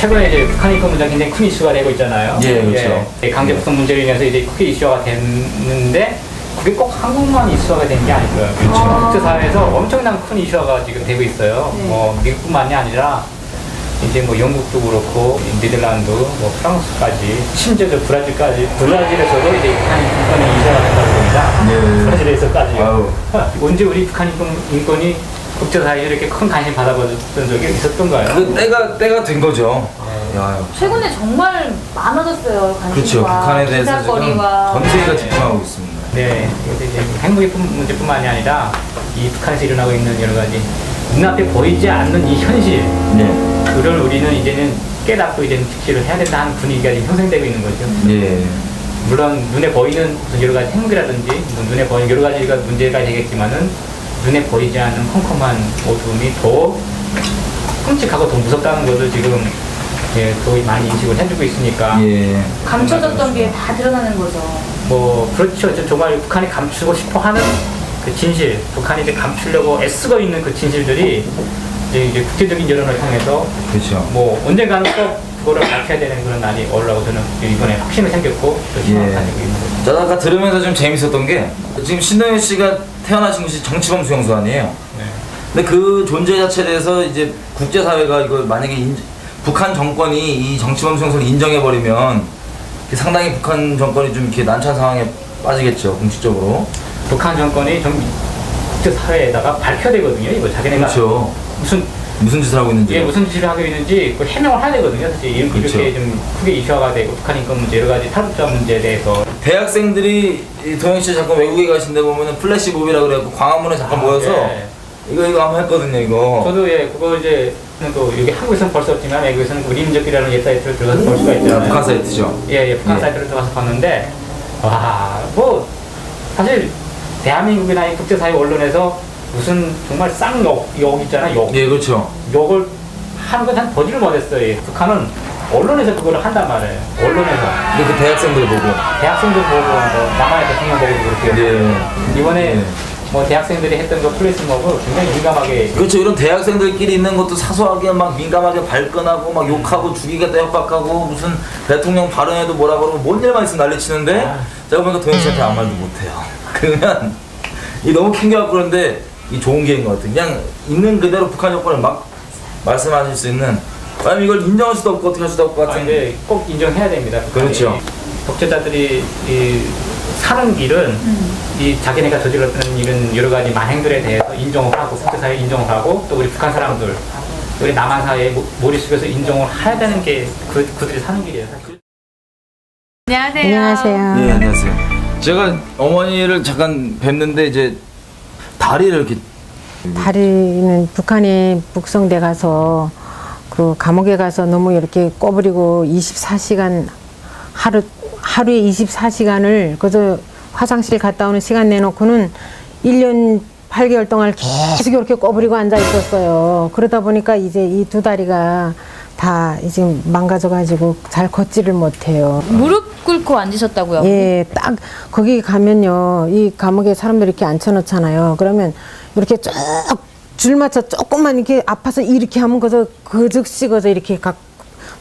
최근에 이제 북한 인권 문제가 굉장히 큰 이슈가 되고 있잖아요. 예, 그렇죠. 예, 강제 북송 문제로 인해서 이제 크게 이슈화가 됐는데 그게 꼭 한국만 이슈화가 된 게 아니고요. 그렇죠. 국제사회에서 엄청난 큰 이슈화가 지금 되고 있어요. 네. 뭐 미국뿐만이 아니라 이제 뭐 영국도 그렇고 네덜란드, 뭐 프랑스까지 심지어 저 브라질에서도 이제 북한 인권이 이슈화가 된다고 봅니다. 네. 브라질에서까지요. 언제 우리 북한 인권이 국제사회에 이렇게 큰 관심 받아봤던 적이 있었던가요? 그 때가 된 거죠. 야, 최근에 정말 많아졌어요, 관심과. 그렇죠. 북한에 대해서 지금 긴장거리와. 전 세계가 집중하고 있습니다. 네, 이것도 이제 핵무기 문제뿐만이 아니라 이 북한에서 일어나고 있는 여러 가지 눈앞에 보이지 않는 이 현실, 네. 그걸 우리는 이제는 깨닫고 이제는 직시를 해야 된다 하는 분위기가 지금 형성되고 있는 거죠. 예. 물론 눈에 보이는 무슨 여러 가지 핵무기라든지 뭐 눈에 보이는 여러 가지가 문제가 되겠지만은 눈에 보이지 않는 컴컴한 어둠이 더 끔찍하고 더 무섭다는 것을 지금 예, 더 많이 인식을 해주고 있으니까. 예. 감춰졌던 게 다 드러나는 거죠. 뭐 그렇죠. 정말 북한이 감추고 싶어하는 그 진실, 북한이 이제 감추려고 애쓰고 있는 그 진실들이 이제 국제적인 여론을 통해서 그렇죠. 뭐 언젠가는 꼭 그거를 밝혀야 되는 그런 날이 오려고 저는 이번에 확신이 생겼고 또 희망을 가지고 있는 거죠. 저도 아까 들으면서 좀 재밌었던 게 지금 신동엽 씨가 태어나신 곳이 정치범 수용소 아니에요. 네. 근데 그 존재 자체에 대해서 이제 국제사회가 이걸 만약에 북한 정권이 이 정치범 수용소를 인정해버리면 상당히 북한 정권이 좀 이렇게 난처한 상황에 빠지겠죠, 공식적으로. 북한 정권이 좀 국제사회에다가 밝혀야 되거든요. 이거 자기네가 그렇죠. 무슨 짓을 하고 있는지. 예, 무슨 짓을 하고 있는지 그 해명을 해야 되거든요. 사실 이렇게 그렇죠. 좀 크게 이슈화가 되고 북한 인권 문제 여러 가지 탈북자 문제에 대해서 대학생들이 동영 씨 잠깐 외국에 가신데 보면은 플래시몹이라 그래갖고 광화문에 잠깐 모여서 예. 이거 한번 했거든요, 이거. 저도 예 그거 이제 또 여기 한국에서는 볼 수 없지만 외국에서는 우리 민족이라는 웹사이트를 들어가서 볼 수가 있잖아요. 북한 사이트죠. 예, 북한 예. 사이트를 들어가서 봤는데 와, 뭐 사실 대한민국이나 이 국제사회 언론에서 무슨 정말 쌍욕 있잖아요. 욕. 예, 그렇죠. 욕을 하는 건 한 보지를 못했어요. 북한은 언론에서 그거를 한단 말이에요. 언론에서. 근데 그 대학생들 보고. 대학생들 보고 뭐 남한의 대통령 보고도 그렇게. 예. 이번에 예. 뭐 대학생들이 했던 그 플래시몹을 굉장히 민감하게. 그렇죠. 이런 대학생들끼리 있는 것도 사소하게 막 민감하게 발끈하고 막 욕하고 죽이겠다 협박하고 무슨 대통령 발언에도 뭐라 그러고 뭔 일만 있으면 난리치는데 제가 보니까 동영 씨한테 아무 말도 못해요. 그러면 이 너무 킹겨갖고 그런데 이 좋은 기회인 것 같아요. 그냥 있는 그대로 북한 여권을 막 말씀하실 수 있는 아니면 이걸 인정할 수도 없고 어떻게 할 수도 없고 같은 근데 꼭 인정해야 됩니다. 북한이. 그렇죠. 독재자들이 이 사는 길은 이 자기네가 저질렀던 이런 여러 가지 만행들에 대해서 인정을 하고 국제사회에 인정을 하고 또 우리 북한 사람들 우리 남한 사회의 머릿속에서 인정을 해야 되는 게 그들이 사는 길이에요. 사실. 안녕하세요. 안녕하세요. 네, 안녕하세요. 제가 어머니를 잠깐 뵀는데 이제 다리를 이렇게 다리는 북한에 북송돼 가서 그 감옥에 가서 너무 이렇게 꼬부리고 24시간 하루에 24시간을 그저 화장실 갔다 오는 시간 내놓고는 1년 8개월 동안 계속 이렇게 꼬부리고 앉아 있었어요. 그러다 보니까 이제 이 두 다리가 다 이제 망가져가지고 잘 걷지를 못해요. 무릎 꿇고 앉으셨다고요? 예, 딱 거기 가면요, 이 감옥에 사람들 이렇게 앉혀놓잖아요. 그러면 이렇게 쭉 줄 맞춰 조금만 이렇게 아파서 이렇게 하면 그저 그 즉시 그저 이렇게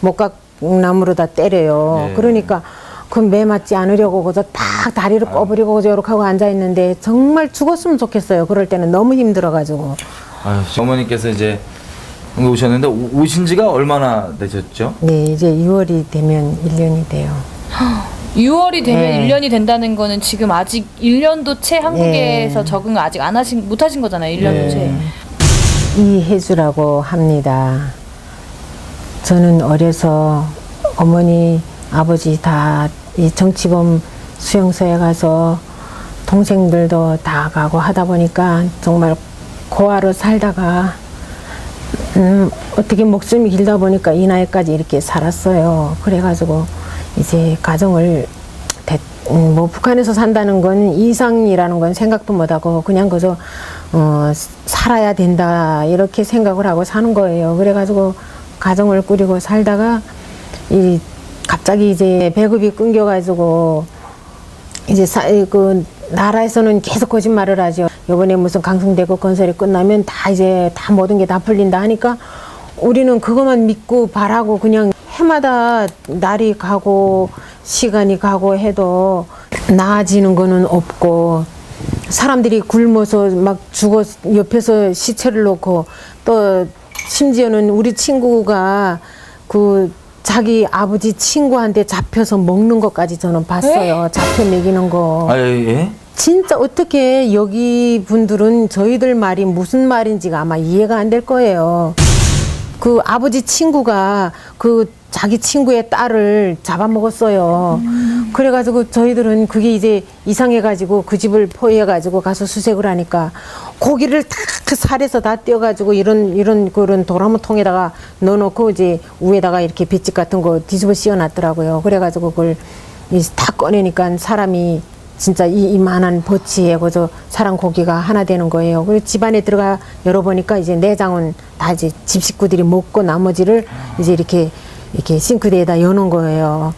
목각나무로 다 때려요. 네. 그러니까 그 매 맞지 않으려고 그저 딱 다리를 꼬부리고 그저 이렇게 하고 앉아 있는데 정말 죽었으면 좋겠어요. 그럴 때는 너무 힘들어가지고. 아유, 어머니께서 이제 한국 오셨는데 오신 지가 얼마나 되셨죠? 네, 이제 6월이 되면 1년이 돼요. 6월이 되면 네. 1년이 된다는 거는 지금 아직 1년도 채 한국에서 네. 적응을 아직 못 하신 거잖아요. 1년도 채. 이혜주라고 합니다. 저는 어려서 어머니, 아버지 다 이 정치범 수용소에 가서 동생들도 다 가고 하다 보니까 정말 고아로 살다가 어떻게 목숨이 길다 보니까 이 나이까지 이렇게 살았어요. 그래가지고 이제 가정을 뭐 북한에서 산다는 건 이상이라는 건 생각도 못하고 그냥 그저 살아야 된다 이렇게 생각을 하고 사는 거예요. 그래가지고 가정을 꾸리고 살다가 갑자기 이제 배급이 끊겨가지고 이제 그 나라에서는 계속 거짓말을 하죠. 이번에 무슨 강성대교 건설이 끝나면 다 이제 다 모든 게 다 풀린다 하니까 우리는 그것만 믿고 바라고 그냥 해마다 날이 가고 시간이 가고 해도 나아지는 거는 없고 사람들이 굶어서 막 죽어 옆에서 시체를 놓고 또 심지어는 우리 친구가 그 자기 아버지 친구한테 잡혀서 먹는 것까지 저는 봤어요. 잡혀 먹이는 거. 아, 예? 진짜 어떻게 여기 분들은 저희들 말이 무슨 말인지가 아마 이해가 안 될 거예요. 그 아버지 친구가 그 자기 친구의 딸을 잡아먹었어요. 그래가지고 저희들은 그게 이제 이상해가지고 그 집을 포위해가지고 가서 수색을 하니까 고기를 다 살에서 다 떼어가지고 이런 그런 도라무통에다가 넣어놓고 이제 위에다가 이렇게 볏짚 같은 거 뒤집어 씌워놨더라고요. 그래가지고 그걸 이제 다 꺼내니까 사람이 진짜 이만한 버치에 그저 사람 고기가 하나 되는 거예요. 그리고 집안에 들어가 열어보니까 이제 내장은 다 이제 집 식구들이 먹고 나머지를 이제 이렇게 싱크대에다 여놓은 거예요.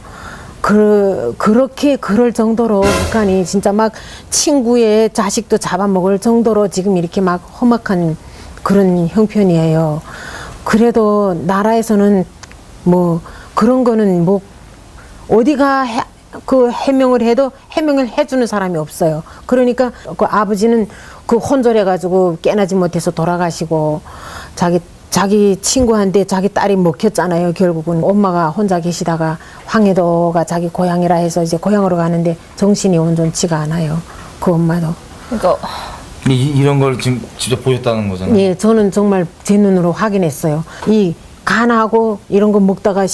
그렇게 그럴 정도로 북한이 진짜 막 친구의 자식도 잡아먹을 정도로 지금 이렇게 막 험악한 그런 형편이에요. 그래도 나라에서는 뭐 그런 거는 뭐 어디가 그 해명을 해도 해명을 해주는 사람이 없어요. 그러니까 그 아버지는 그 혼절해가지고 깨나지 못해서 돌아가시고 자기 친구한테 자기 딸이 먹혔잖아요. 결국은 엄마가 혼자 계시다가 황해도가 자기 고향이라 해서 이제 고향으로 가는데 정신이 온전치가 않아요. 그 엄마도. 그러니까 이런 걸 지금 직접 보셨다는 거잖아요. 예, 저는 정말 제 눈으로 확인했어요. 이 간하고 이런 거 먹다가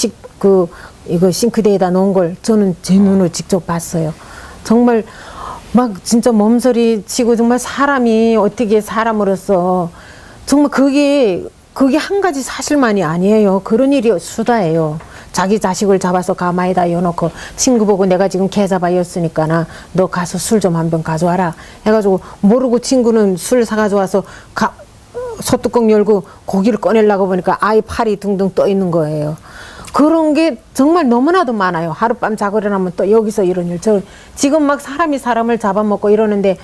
이거 싱크대에다 놓은 걸 저는 제 눈으로 직접 봤어요. 정말 막 진짜 몸서리 치고 정말 사람이 어떻게 사람으로서 정말 그게 한 가지 사실만이 아니에요. 그런 일이 수다예요. 자기 자식을 잡아서 가마에다 여놓고 친구 보고 내가 지금 개 잡아였으니까 너 가서 술 좀 한 병 가져와라 해가지고 모르고 친구는 술 사가져와서 소뚜껑 열고 고기를 꺼내려고 보니까 아이 팔이 둥둥 떠 있는 거예요. 그런 게 정말 너무나도 많아요. 하룻밤 자고 일어나면 또 여기서 이런 일. 지금 막 사람이 사람을 잡아먹고 이러는데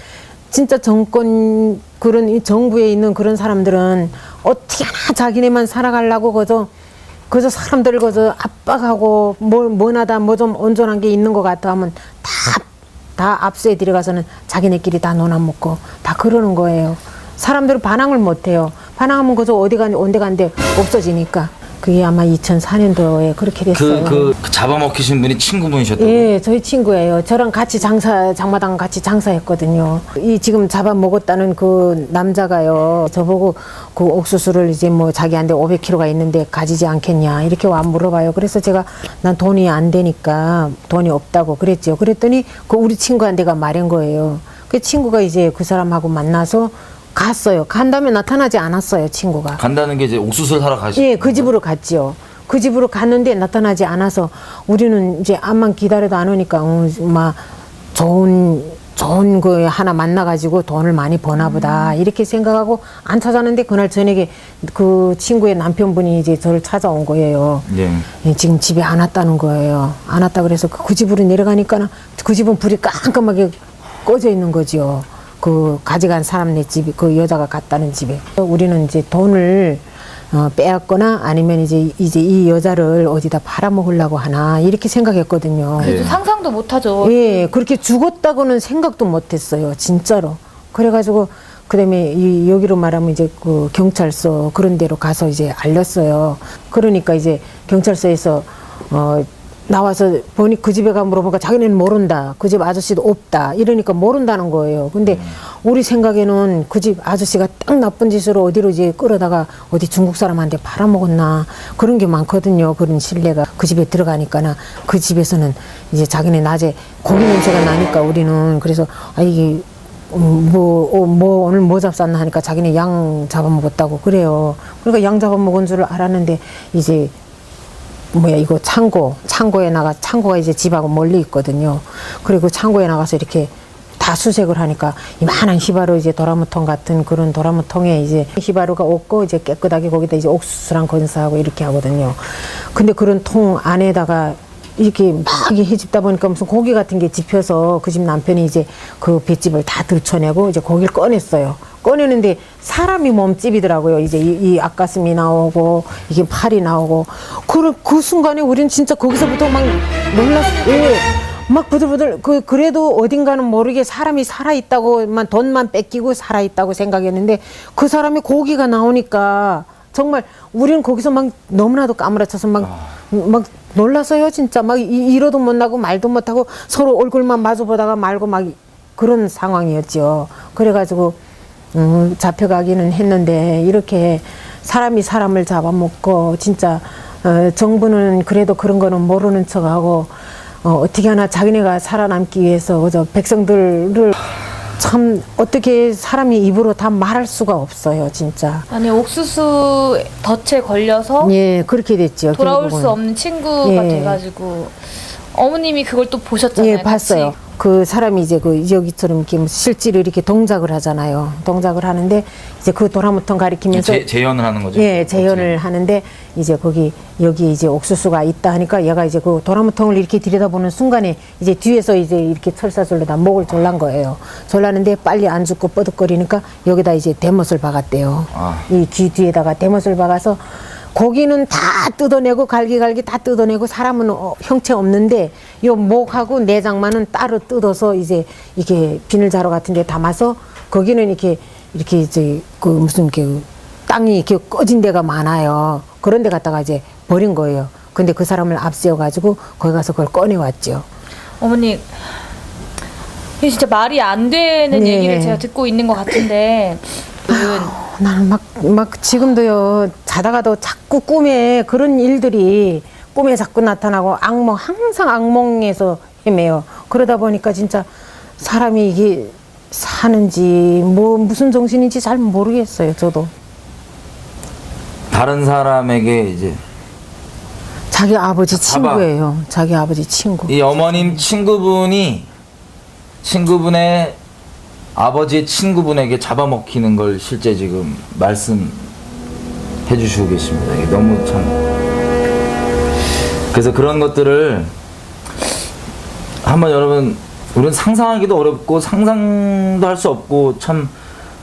진짜 정권 그런 이 정부에 있는 그런 사람들은 어떻게 하나 자기네만 살아가려고 그저 사람들을 그저 압박하고 뭐나다 뭐 좀 온전한 게 있는 것 같아 하면 다 압수해 들어가서는 자기네끼리 다 논아먹고 다 그러는 거예요. 사람들은 반항을 못해요. 반항하면 그저 어디 간데 온데 간데 없어지니까. 그게 아마 2004년도에 그렇게 됐어요. 그 잡아먹히신 분이 친구분이셨다고? 예, 저희 친구예요. 저랑 같이 장마당 같이 장사했거든요. 이 지금 잡아먹었다는 그 남자가요. 저보고 그 옥수수를 이제 뭐 자기한테 500kg가 있는데 가지지 않겠냐 이렇게 와 물어봐요. 그래서 제가 난 돈이 안 되니까 돈이 없다고 그랬죠. 그랬더니 그 우리 친구한테가 말한 거예요. 그 친구가 이제 그 사람하고 만나서 갔어요. 간 다음에 나타나지 않았어요, 친구가. 간다는 게 이제 옥수수를 사러 가시. 예, 그 집으로 갔지요. 그 집으로 갔는데 나타나지 않아서 우리는 이제 암만 기다려도 안 오니까 막 좋은 거 하나 만나가지고 돈을 많이 버나 보다 이렇게 생각하고 안 찾았는데 그날 저녁에 그 친구의 남편분이 이제 저를 찾아온 거예요. 예. 예, 지금 집에 안 왔다는 거예요. 안 왔다 그래서 그 집으로 내려가니까 그 집은 불이 깜깜하게 꺼져 있는 거지요. 그 가져간 사람네 집이 그 여자가 갔다는 집에 우리는 이제 돈을 빼앗거나 아니면 이제 이 여자를 어디다 팔아먹으려고 하나 이렇게 생각했거든요. 예. 상상도 못하죠. 예, 그렇게 죽었다고는 생각도 못했어요, 진짜로. 그래가지고 그다음에 여기로 말하면 이제 그 경찰서 그런 데로 가서 이제 알렸어요. 그러니까 이제 경찰서에서 나와서 보니 그 집에 가 물어보니까 자기는 모른다. 그 집 아저씨도 없다. 이러니까 모른다는 거예요. 근데 우리 생각에는 그 집 아저씨가 딱 나쁜 짓으로 어디로 이제 끌어다가 어디 중국 사람한테 팔아먹었나 그런 게 많거든요. 그런 신뢰가 그 집에 들어가니까나 그 집에서는 이제 자기네 낮에 고기 냄새가 나니까 우리는 그래서 이게 오늘 뭐 잡쌌나 하니까 자기네 양 잡아먹었다고 그래요. 그러니까 양 잡아먹은 줄 알았는데 이제 이거 창고가 이제 집하고 멀리 있거든요. 그리고 창고에 나가서 이렇게 다 수색을 하니까 이만한 휘바로 이제 도라무통 같은 그런 도라무통에 이제 휘바로가 없고 이제 깨끗하게 거기다 이제 옥수수랑 건사하고 이렇게 하거든요. 근데 그런 통 안에다가 이렇게 막 헤집다 보니까 무슨 고기 같은 게 집혀서 그 집 남편이 이제 그 볏짚을 다 들춰내고 이제 고기를 꺼냈어요. 꺼내는데 사람이 몸집이더라고요. 이제 이 앞가슴이 나오고 이게 팔이 나오고 그 순간에 우린 진짜 거기서부터 막 놀랐어요. 예. 막 부들부들 그래도 어딘가는 모르게 사람이 살아있다고만 돈만 뺏기고 살아있다고 생각했는데 그 사람이 고기가 나오니까 정말 우리는 거기서 막 너무나도 까무라쳐서 막 놀라서요 진짜 막 이러도 못 나고 말도 못하고 서로 얼굴만 마주보다가 말고 막 그런 상황이었죠. 그래가지고 잡혀가기는 했는데 이렇게 사람이 사람을 잡아먹고 진짜 정부는 그래도 그런 거는 모르는 척하고 어떻게 하나 자기네가 살아남기 위해서 그저 백성들을 참 어떻게 사람이 입으로 다 말할 수가 없어요 진짜. 아니 옥수수 덫에 걸려서 예 그렇게 됐죠. 돌아올 결국은. 수 없는 친구가 예. 돼가지고 어머님이 그걸 또 보셨잖아요. 예 봤어요. 같이. 그 사람이 이제 그 여기처럼 이렇게 실제로 이렇게 동작을 하잖아요. 동작을 하는데 이제 그 도라무통 가리키면서 재현을 하는 거죠. 예, 재현을 하는데 이제 여기 이제 옥수수가 있다 하니까 얘가 이제 그 도라무통을 이렇게 들여다보는 순간에 이제 뒤에서 이제 이렇게 철사줄로다 목을 졸란 거예요. 졸랐는데 빨리 안 죽고 뻐득거리니까 여기다 이제 대못을 박았대요. 이 귀 뒤에다가 대못을 박아서 고기는 다 뜯어내고 갈기갈기 다 뜯어내고 사람은 형체 없는데 요 목하고 내장만은 따로 뜯어서 이제 이렇게 비닐자루 같은 데 담아서 거기는 이렇게 이제 그 무슨 그 땅이 이렇게 꺼진 데가 많아요. 그런 데 갖다가 이제 버린 거예요. 근데 그 사람을 앞세워 가지고 거기 가서 그걸 꺼내왔죠. 어머니 이게 진짜 말이 안 되는 네. 얘기를 제가 듣고 있는 것 같은데 나는 막 지금도요 자다가도 자꾸 꿈에 그런 일들이 꿈에 자꾸 나타나고 항상 악몽에서 헤매요. 그러다 보니까 진짜 사람이 이게 사는지 무슨 정신인지 잘 모르겠어요. 저도 다른 사람에게 이제 자기 아버지 친구예요. 자기 아버지 친구. 이 어머님 친구분의 아버지의 친구분에게 잡아먹히는 걸 실제 지금 말씀해 주시고 계십니다. 이게 너무 참. 그래서 그런 것들을 한번 여러분, 우리는 상상하기도 어렵고 상상도 할 수 없고 참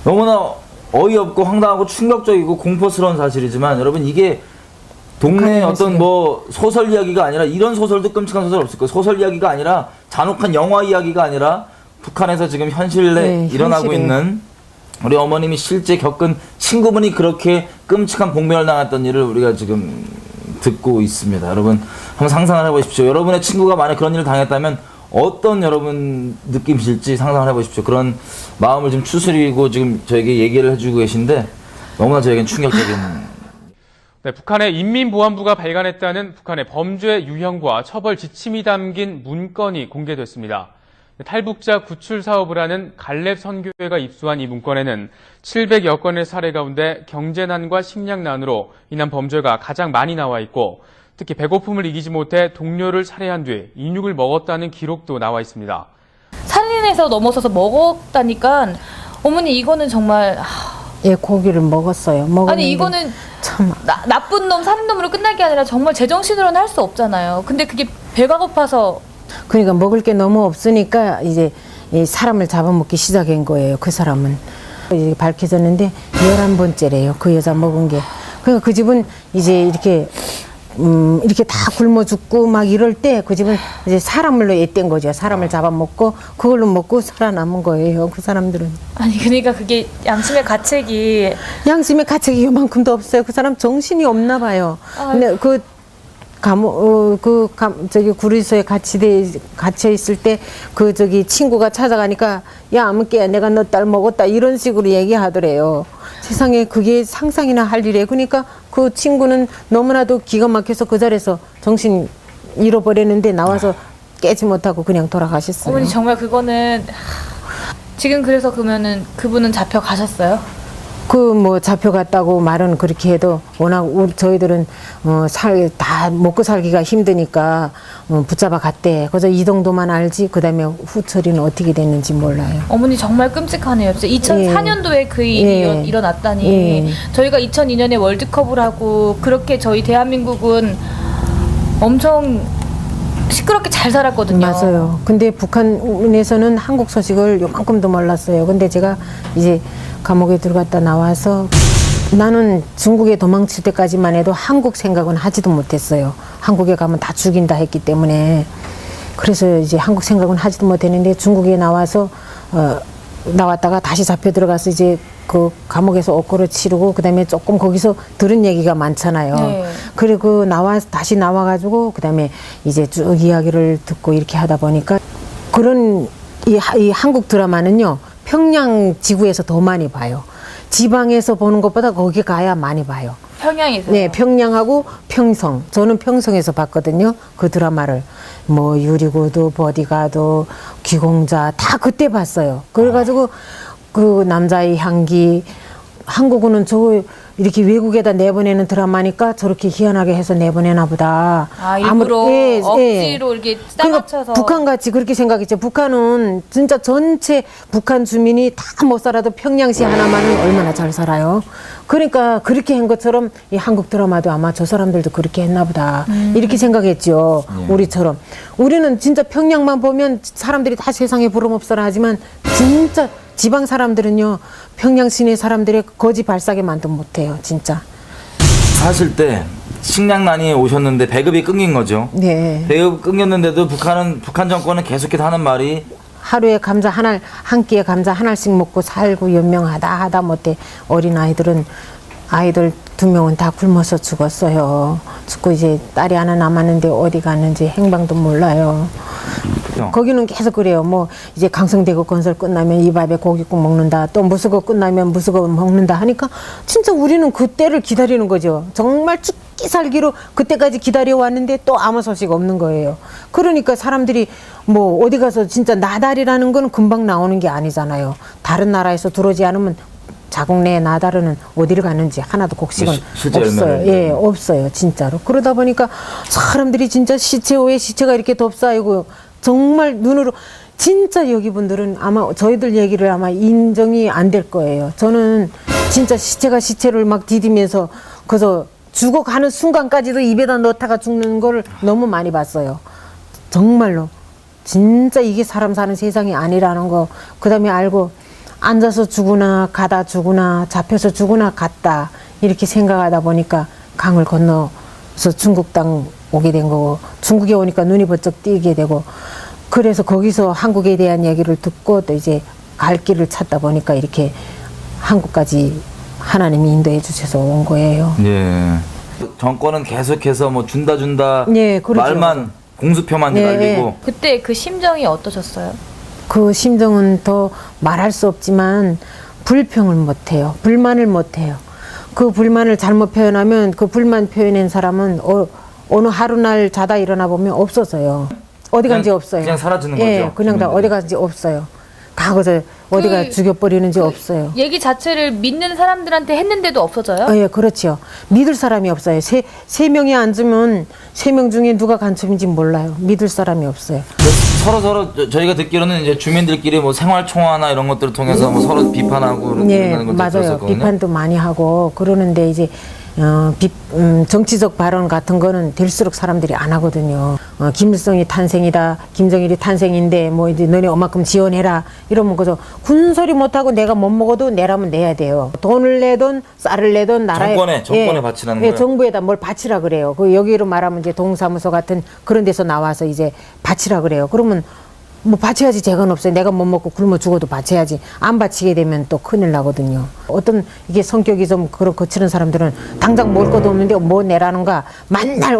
너무나 어이없고 황당하고 충격적이고 공포스러운 사실이지만 여러분 이게 동네 어떤 뭐 소설 이야기가 아니라 이런 소설도 끔찍한 소설 없을 거예요. 소설 이야기가 아니라 잔혹한 영화 이야기가 아니라 북한에서 지금 현실에 일어나고 현실에. 있는 우리 어머님이 실제 겪은 친구분이 그렇게 끔찍한 봉변을 당했던 일을 우리가 지금 듣고 있습니다. 여러분 한번 상상을 해보십시오. 여러분의 친구가 만약 그런 일을 당했다면 어떤 여러분 느낌이실지 상상을 해보십시오. 그런 마음을 좀 추스리고 지금 저에게 얘기를 해주고 계신데 너무나 저에겐 충격적인. 네, 북한의 인민보안부가 발간했다는 북한의 범죄 유형과 처벌 지침이 담긴 문건이 공개됐습니다. 탈북자 구출 사업을 하는 갈렙 선교회가 입수한 이 문건에는 700여 건의 사례 가운데 경제난과 식량난으로 인한 범죄가 가장 많이 나와 있고 특히 배고픔을 이기지 못해 동료를 살해한 뒤 인육을 먹었다는 기록도 나와 있습니다. 산린에서 넘어서서 먹었다니까 어머니 이거는 정말 예, 고기를 먹었어요. 아니 이거는 참 나쁜 놈 살인 놈으로 끝날 게 아니라 정말 제정신으로는 할 수 없잖아요. 근데 그게 배가 고파서 그러니까 먹을 게 너무 없으니까 이제 이 사람을 잡아먹기 시작한 거예요. 그 사람은 이제 밝혀졌는데 11번째래요. 그 여자 먹은 게. 그러니까 그 집은 이제 이렇게 다 굶어 죽고 막 이럴 때 그 집은 이제 사람을로 애뗀 거죠. 사람을 잡아먹고 그걸로 먹고 살아남은 거예요. 그 사람들은. 아니 그러니까 그게 양심의 가책이 양심의 가책이 요만큼도 없어요. 그 사람 정신이 없나 봐요. 근데 저기 구리소에 갇혀 있을 때 저기 친구가 찾아가니까 야 아무개야 내가 너 딸 먹었다 이런 식으로 얘기하더래요. 세상에 그게 상상이나 할 일이에요. 그러니까 그 친구는 너무나도 기가 막혀서 그 자리에서 정신 잃어버렸는데 나와서 깨지 못하고 그냥 돌아가셨어요. 어머니 정말 그거는 지금 그래서 그러면은 그분은 잡혀가셨어요? 뭐 잡혀갔다고 말은 그렇게 해도 워낙 저희들은 다 먹고 살기가 힘드니까 붙잡아 갔대. 그래서 이 정도만 알지 그다음에 후처리는 어떻게 됐는지 몰라요. 어머니 정말 끔찍하네요. 진짜 2004년도에 그 일이 일어났다니 저희가 2002년에 월드컵을 하고 그렇게 저희 대한민국은 엄청 시끄럽게 잘 잘 살았거든요. 맞아요. 근데 북한에서는 한국 소식을 요만큼도 몰랐어요. 근데 제가 이제 감옥에 들어갔다 나와서 나는 중국에 도망칠 때까지만 해도 한국 생각은 하지도 못했어요. 한국에 가면 다 죽인다 했기 때문에. 그래서 이제 한국 생각은 하지도 못했는데 중국에 나와서 나왔다가 다시 잡혀 들어가서 이제 그 감옥에서 옥고를 치르고 그다음에 조금 거기서 들은 얘기가 많잖아요. 네. 그리고 다시 나와가지고 그다음에 이제 쭉 이야기를 듣고 이렇게 하다 보니까 그런 이 한국 드라마는요 평양 지구에서 더 많이 봐요. 지방에서 보는 것보다 거기 가야 많이 봐요. 평양에서. 네, 평양하고 평성. 저는 평성에서 봤거든요. 그 드라마를. 뭐 유리구두, 버디가드, 귀공자 다 그때 봤어요. 그래가지고 그 남자의 향기, 한국은 이렇게 외국에다 내보내는 드라마니까 저렇게 희한하게 해서 내보내나 보다. 아, 일부러 억지로 이렇게 그러니까 짜맞춰서. 북한같이 그렇게 생각했죠. 북한은 진짜 전체 북한 주민이 다 못 살아도 평양시 하나만은 얼마나 잘 살아요. 그러니까 그렇게 한 것처럼 이 한국 드라마도 아마 저 사람들도 그렇게 했나 보다. 이렇게 생각했죠. 우리처럼. 우리는 진짜 평양만 보면 사람들이 다 세상에 부름없어라 하지만 진짜 지방 사람들은요 평양 시내 사람들의 거지 발사게 만도 못해요. 진짜. 사실 때 식량난이 오셨는데 배급이 끊긴 거죠. 네. 배급 끊겼는데도 북한 정권은 계속해서 하는 말이 하루에 감자 한 끼에 감자 하나씩 먹고 살고 연명하다 못해 어린 아이들 2명은 다 굶어서 죽었어요. 죽고 이제 딸이 하나 남았는데 어디 갔는지 행방도 몰라요. 거기는 계속 그래요. 뭐 이제 강성대교 건설 끝나면 이 밥에 고깃국 먹는다. 또 무수거 끝나면 무수거 먹는다 하니까 진짜 우리는 그때를 기다리는 거죠. 정말 죽기 살기로 그때까지 기다려 왔는데 또 아무 소식 없는 거예요. 그러니까 사람들이 뭐 어디 가서 진짜 나달이라는 건 금방 나오는 게 아니잖아요. 다른 나라에서 들어오지 않으면 자국 내 나달은 어디를 갔는지 하나도 곡식은 실제 없어요. 열매를. 예, 없어요. 진짜로. 그러다 보니까 사람들이 진짜 시체 위에 시체가 이렇게 덮싸이고 정말 눈으로 진짜 여기 분들은 아마 저희들 얘기를 아마 인정이 안 될 거예요. 저는 진짜 시체가 시체를 막 디디면서 그래서 죽어가는 순간까지도 입에다 넣다가 죽는 걸 너무 많이 봤어요. 정말로. 진짜 이게 사람 사는 세상이 아니라는 거 그다음에 알고 앉아서 죽으나 가다 죽으나 잡혀서 죽으나 갔다 이렇게 생각하다 보니까 강을 건너서 중국 땅 오게 된 거고 중국에 오니까 눈이 번쩍 띄게 되고 그래서 거기서 한국에 대한 얘기를 듣고 또 이제 갈 길을 찾다 보니까 이렇게 한국까지 하나님이 인도해 주셔서 온 거예요. 예. 정권은 계속해서 뭐 준다 예, 그렇죠. 말만 공수표만 예, 날리고 그때 그 심정이 어떠셨어요? 그 심정은 더 말할 수 없지만 불평을 못해요. 불만을 못해요. 그 불만을 잘못 표현하면 그 불만 표현한 사람은 어느 하루날 자다 일어나 보면 없어서요. 어디 간지 없어요. 그냥 사라지는 예, 거죠. 그냥 다 어디 간지 없어요. 다 거기서 어디가 죽여버리는지 없어요. 얘기 자체를 믿는 사람들한테 했는데도 없어져요? 예, 그렇죠. 믿을 사람이 없어요. 세 명이 앉으면 3명 중에 누가 간첩인지 몰라요. 믿을 사람이 없어요. 서로 저희가 듣기로는 이제 주민들끼리 뭐 생활 총화나 이런 것들을 통해서 뭐 서로 비판하고 예, 그러는 것도 맞아요. 들었었거든요. 비판도 많이 하고 그러는데 이제 정치적 발언 같은 거는 될수록 사람들이 안 하거든요. 김일성이 탄생이다, 김정일이 탄생인데 뭐 이제 너네 엄마큼 지원해라 이러면 그저 군소리 못하고 내가 못 먹어도 내라면 내야 돼요. 돈을 내든 쌀을 내든 나라에 정권에 바치라는 예, 거예요? 정부에다 뭘 바치라 그래요. 그 여기로 말하면 이제 동사무소 같은 그런 데서 나와서 이제 바치라 그래요. 그러면 뭐 바쳐야지 재건 없어요. 내가 못 먹고 굶어 죽어도 바쳐야지. 안 바치게 되면 또 큰일 나거든요. 어떤 이게 성격이 좀 그런 거칠은 사람들은 당장 먹을 것도 없는데 뭐 내라는가. 만날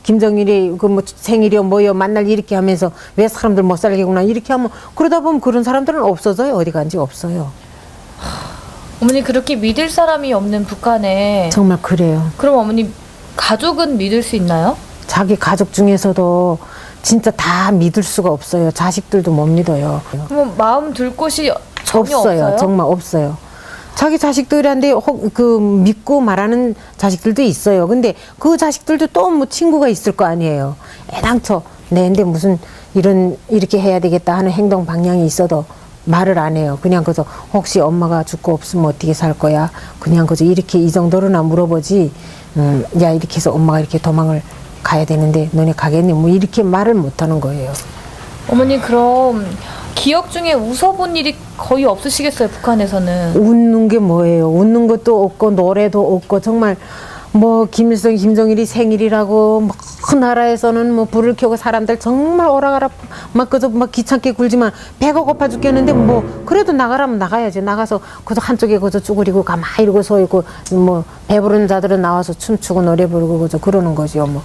김정일이 그 뭐 생일이요 뭐요 만날 이렇게 하면서 왜 사람들 못 살게구나 이렇게 하면 그러다 보면 그런 사람들은 없어져요. 어디 간지 없어요. 어머니 그렇게 믿을 사람이 없는 북한에 정말 그래요. 그럼 어머니 가족은 믿을 수 있나요? 자기 가족 중에서도 진짜 다 믿을 수가 없어요. 자식들도 못 믿어요. 그럼 마음 둘 곳이 전혀 없어요? 정말 없어요. 자기 자식들한테 믿고 말하는 자식들도 있어요. 근데 그 자식들도 또 뭐 친구가 있을 거 아니에요. 애당초 근데 무슨 이렇게 해야 되겠다 하는 행동 방향이 있어도 말을 안 해요. 그냥 그저 혹시 엄마가 죽고 없으면 어떻게 살 거야? 그냥 그저 이렇게 이 정도로나 물어보지. 야 이렇게 해서 엄마가 이렇게 도망을 가야 되는데 너네 가겠니? 뭐 이렇게 말을 못 하는 거예요. 어머니 그럼 기억 중에 웃어본 일이 거의 없으시겠어요, 북한에서는? 웃는 게 뭐예요? 웃는 것도 없고 노래도 없고 정말 뭐 김일성, 김정일이 생일이라고 막 나라에서는 뭐 불을 켜고 사람들 정말 오라가라 막 그저 막 귀찮게 굴지만 배가 고파 죽겠는데 뭐 그래도 나가라면 나가야지. 나가서 그저 한쪽에 그저 쭈그리고 가만히 이러고 서 있고 뭐 배부른 자들은 나와서 춤추고 노래 부르고 그저 그러는 거지요 뭐.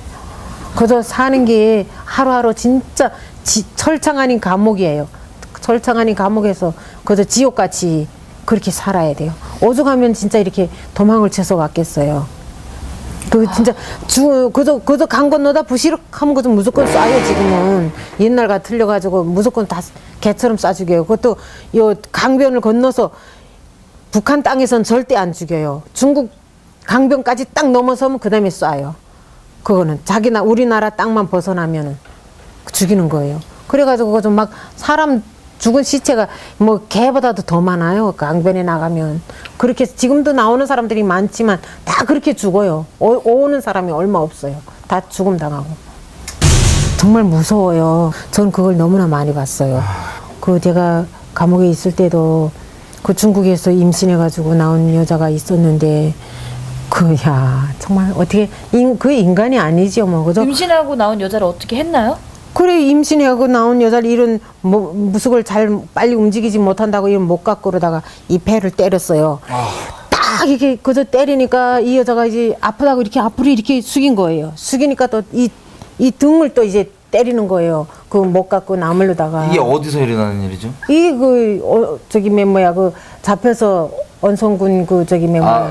그저 사는 게 하루하루 진짜 철창 아닌 감옥이에요. 철창 아닌 감옥에서 그저 지옥같이 그렇게 살아야 돼요. 오죽하면 진짜 이렇게 도망을 쳐서 갔겠어요. 그 진짜 그저 강 건너다 부시럭하면 그저 무조건 쏴요. 지금은 옛날과 틀려가지고 무조건 다 개처럼 쏴 죽여요. 그것도 요 강변을 건너서 북한 땅에선 절대 안 죽여요. 중국 강변까지 딱 넘어서면 그 다음에 쏴요. 그거는 우리나라 땅만 벗어나면은 죽이는 거예요. 그래가지고 그저 막 사람 죽은 시체가 뭐 개보다도 더 많아요. 강변에 나가면. 그렇게 지금도 나오는 사람들이 많지만 다 그렇게 죽어요. 오는 사람이 얼마 없어요. 다 죽음 당하고. 정말 무서워요. 전 그걸 너무나 많이 봤어요. 그 제가 감옥에 있을 때도 그 중국에서 임신해가지고 나온 여자가 있었는데 정말 어떻게 그 인간이 아니죠 뭐. 그죠? 임신하고 나온 여자를 어떻게 했나요? 그래 임신하고 나온 여자를 이런 무속을 잘 빨리 움직이지 못한다고 이런 못 갖고 그러다가 이 배를 때렸어요. 딱 이렇게 그저 때리니까 이 여자가 이제 아프다고 이렇게 앞으로 이렇게 숙인 거예요. 숙이니까 또 이 등을 또 이제 때리는 거예요. 그 못 갖고 나물로다가. 이게 어디서 일어나는 일이죠? 잡혀서 언성군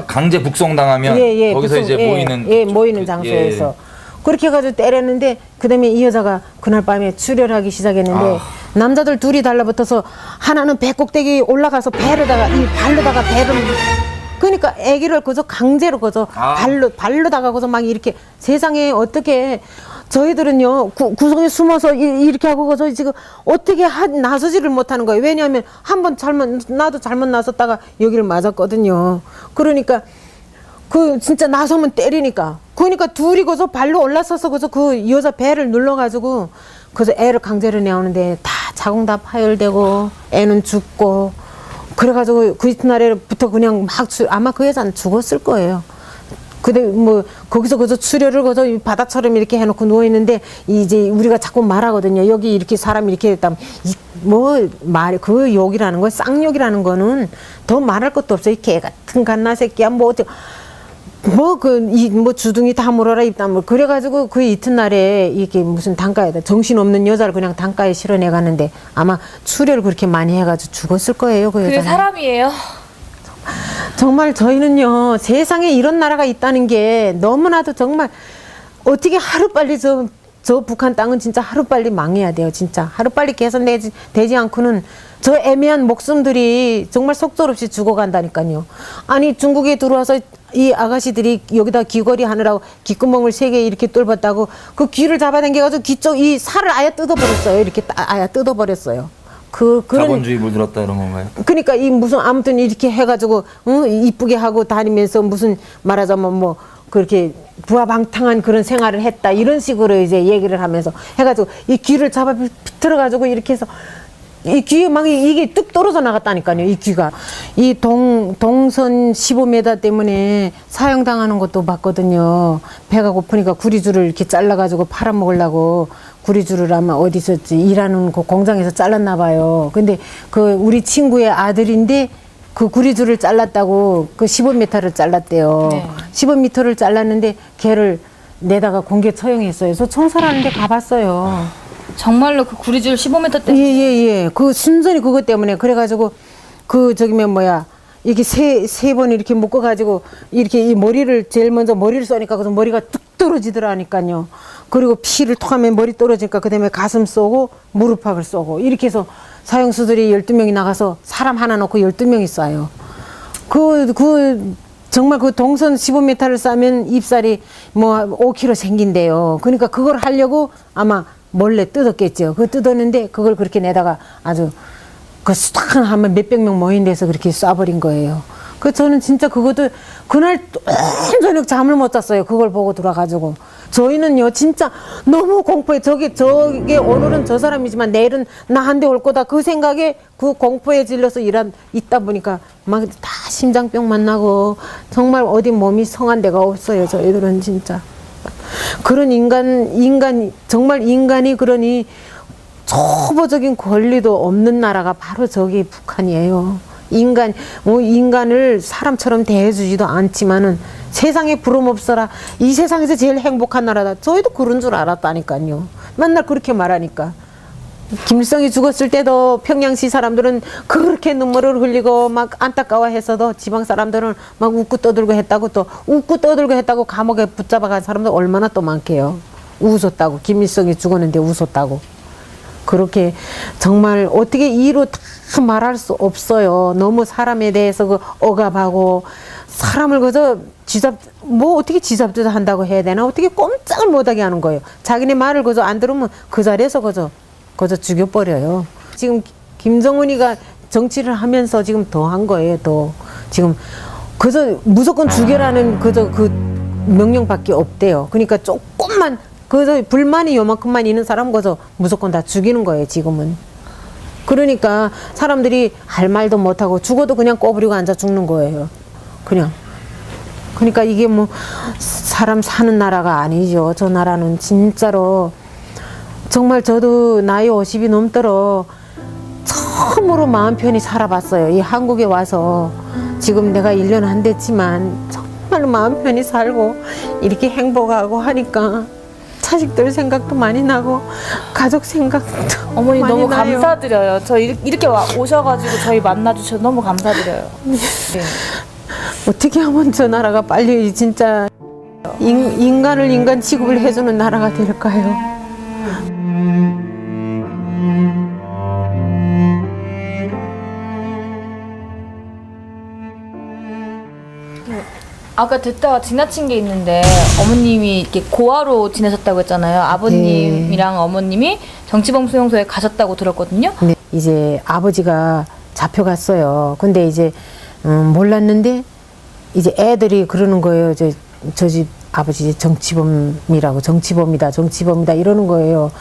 강제 북송당하면 거기서 이제 모이는 장소에서. 그렇게 해가지고 때렸는데 그다음에 이 여자가 그날 밤에 출혈하기 시작했는데 남자들 둘이 달라붙어서 하나는 배 꼭대기 올라가서 발로다가 배를 그러니까 아기를 그저 강제로 그저 발로다가 그저 막 이렇게 세상에 어떻게 저희들은요 구석에 숨어서 이렇게 하고 그저 지금 어떻게 나서지를 못하는 거예요. 왜냐하면 한번 나도 잘못 나섰다가 여기를 맞았거든요. 그러니까 그 진짜 나서면 때리니까. 그러니까 둘이 거기서 발로 올라서서 거기서 그 여자 배를 눌러가지고 그래서 애를 강제로 내오는데 다 자궁 다 파열되고 애는 죽고 그래가지고 그 이튿날에부터 그냥 아마 그 여자는 죽었을 거예요. 근데 뭐 거기서 그저 출혈을 그저 바다처럼 이렇게 해놓고 누워 있는데 이제 우리가 자꾸 말하거든요. 여기 이렇게 사람이 이렇게 했다면 그 욕이라는 거 쌍욕이라는 거는 더 말할 것도 없어요. 이 개 같은 갓나 새끼야 주둥이 다 물어라 입 다물 그래가지고 그 이튿날에 이게 무슨 단가에다 정신없는 여자를 그냥 단가에 실어내갔는데 아마 출혈을 그렇게 많이 해가지고 죽었을 거예요. 그 그게 여자는. 사람이에요? 정말 저희는요 세상에 이런 나라가 있다는 게 너무나도 정말 어떻게 하루빨리 저 북한 땅은 진짜 하루빨리 망해야 돼요. 진짜 하루빨리 개선되지 않고는 저 애매한 목숨들이 정말 속절없이 죽어간다니까요. 아니 중국에 들어와서 이 아가씨들이 여기다 귀걸이 하느라고 귓구멍을 3개 이렇게 뚫었다고 그 귀를 잡아당겨가지고 귀 쪽 이 살을 아예 뜯어버렸어요. 이렇게 아예 뜯어버렸어요. 그런 자본주의 물들었다 이런 건가요? 그러니까 아무튼 이렇게 해가지고 이쁘게 하고 다니면서 무슨 말하자면 뭐 그렇게 부하방탕한 그런 생활을 했다 이런 식으로 이제 얘기를 하면서 해가지고 이 귀를 잡아 비틀어가지고 이렇게 해서 이 귀에 막 이게 뚝 떨어져 나갔다니까요. 이 귀가 이 동선 15m 때문에 사형당하는 것도 봤거든요. 배가 고프니까 구리줄을 이렇게 잘라가지고 팔아먹으려고 구리줄을 아마 어디서 일하는 그 공장에서 잘랐나 봐요. 근데 그 우리 친구의 아들인데 그 구리줄을 잘랐다고 그 15m를 잘랐대요. 네. 15m를 잘랐는데 걔를 내다가 공개 처형했어요. 저 청소하는데 가봤어요. 정말로 그 구리줄 15m 때문에? 예. 그 순전히 그것 때문에 그래가지고 이렇게 세 번 이렇게 묶어가지고 이렇게 이 머리를 제일 먼저 머리를 쏘니까 그래서 머리가 뚝 떨어지더라니까요. 그리고 피를 톡 하면 머리 떨어지니까 그 다음에 가슴 쏘고 무릎팍을 쏘고 이렇게 해서 사형수들이 12명이 나가서 사람 하나 놓고 12명이 쏴요. 정말 그 동선 15m를 싸면 입살이 뭐 5kg 생긴대요. 그러니까 그걸 하려고 아마 몰래 뜯었겠죠. 그 뜯었는데 그걸 그렇게 내다가 아주 그 수탁 하면 몇백 명 모인 데서 그렇게 쏴버린 거예요. 저는 진짜 그것도 그날 온 저녁 잠을 못 잤어요. 그걸 보고 돌아가지고 저희는요 진짜 너무 공포에 저게 오늘은 저 사람이지만 내일은 나한테 올 거다 그 생각에 그 공포에 질려서 있다 보니까 막 다 심장병만 나고 정말 어디 몸이 성한 데가 없어요. 저희들은 진짜 그런 정말 인간이 그러니 초보적인 권리도 없는 나라가 바로 저기 북한이에요. 인간을 사람처럼 대해주지도 않지만은 세상에 부름 없어라. 이 세상에서 제일 행복한 나라다. 저희도 그런 줄 알았다니까요. 맨날 그렇게 말하니까. 김일성이 죽었을 때도 평양시 사람들은 그렇게 눈물을 흘리고 막 안타까워했어도 지방 사람들은 막 웃고 떠들고 했다고 또 웃고 떠들고 했다고 감옥에 붙잡아간 사람들 얼마나 또 많게요. 웃었다고. 김일성이 죽었는데 웃었다고. 그렇게 정말 어떻게 이로 다 말할 수 없어요. 너무 사람에 대해서 그 억압하고 사람을 그저 어떻게 쥐잡듯 한다고 해야 되나? 어떻게 꼼짝을 못하게 하는 거예요. 자기네 말을 그저 안 들으면 그 자리에서 그저 죽여버려요. 지금 김정은이가 정치를 하면서 지금 더 한 거예요. 더 지금 그저 무조건 죽여라는 그저 그 명령밖에 없대요. 그러니까 조금만 그저 불만이 요만큼만 있는 사람 그저 무조건 다 죽이는 거예요. 지금은. 그러니까 사람들이 할 말도 못하고 죽어도 그냥 꼬부리고 앉아 죽는 거예요. 그냥. 그러니까 이게 뭐 사람 사는 나라가 아니죠. 저 나라는 진짜로 정말 저도 나이 50이 넘도록 처음으로 마음 편히 살아봤어요. 이 한국에 와서 지금 내가 1년 안 됐지만 정말 마음 편히 살고 이렇게 행복하고 하니까 자식들 생각도 많이 나고 가족 생각도 어머니 많이 너무 나요. 감사드려요. 저 이렇게 오셔가지고 저희 만나주셔서 너무 감사드려요. 네. 어떻게 하면 저 나라가 빨리 진짜 인간을 인간 취급을 해주는 나라가 될까요? 아까 듣다가 지나친 게 있는데 어머님이 이렇게 고아로 지내셨다고 했잖아요. 아버님이랑 어머님이 정치범 수용소에 가셨다고 들었거든요. 네, 이제 아버지가 잡혀갔어요. 근데 이제 몰랐는데 이제 애들이 그러는 거예요. 저 집 아버지 정치범이다 이러는 거예요.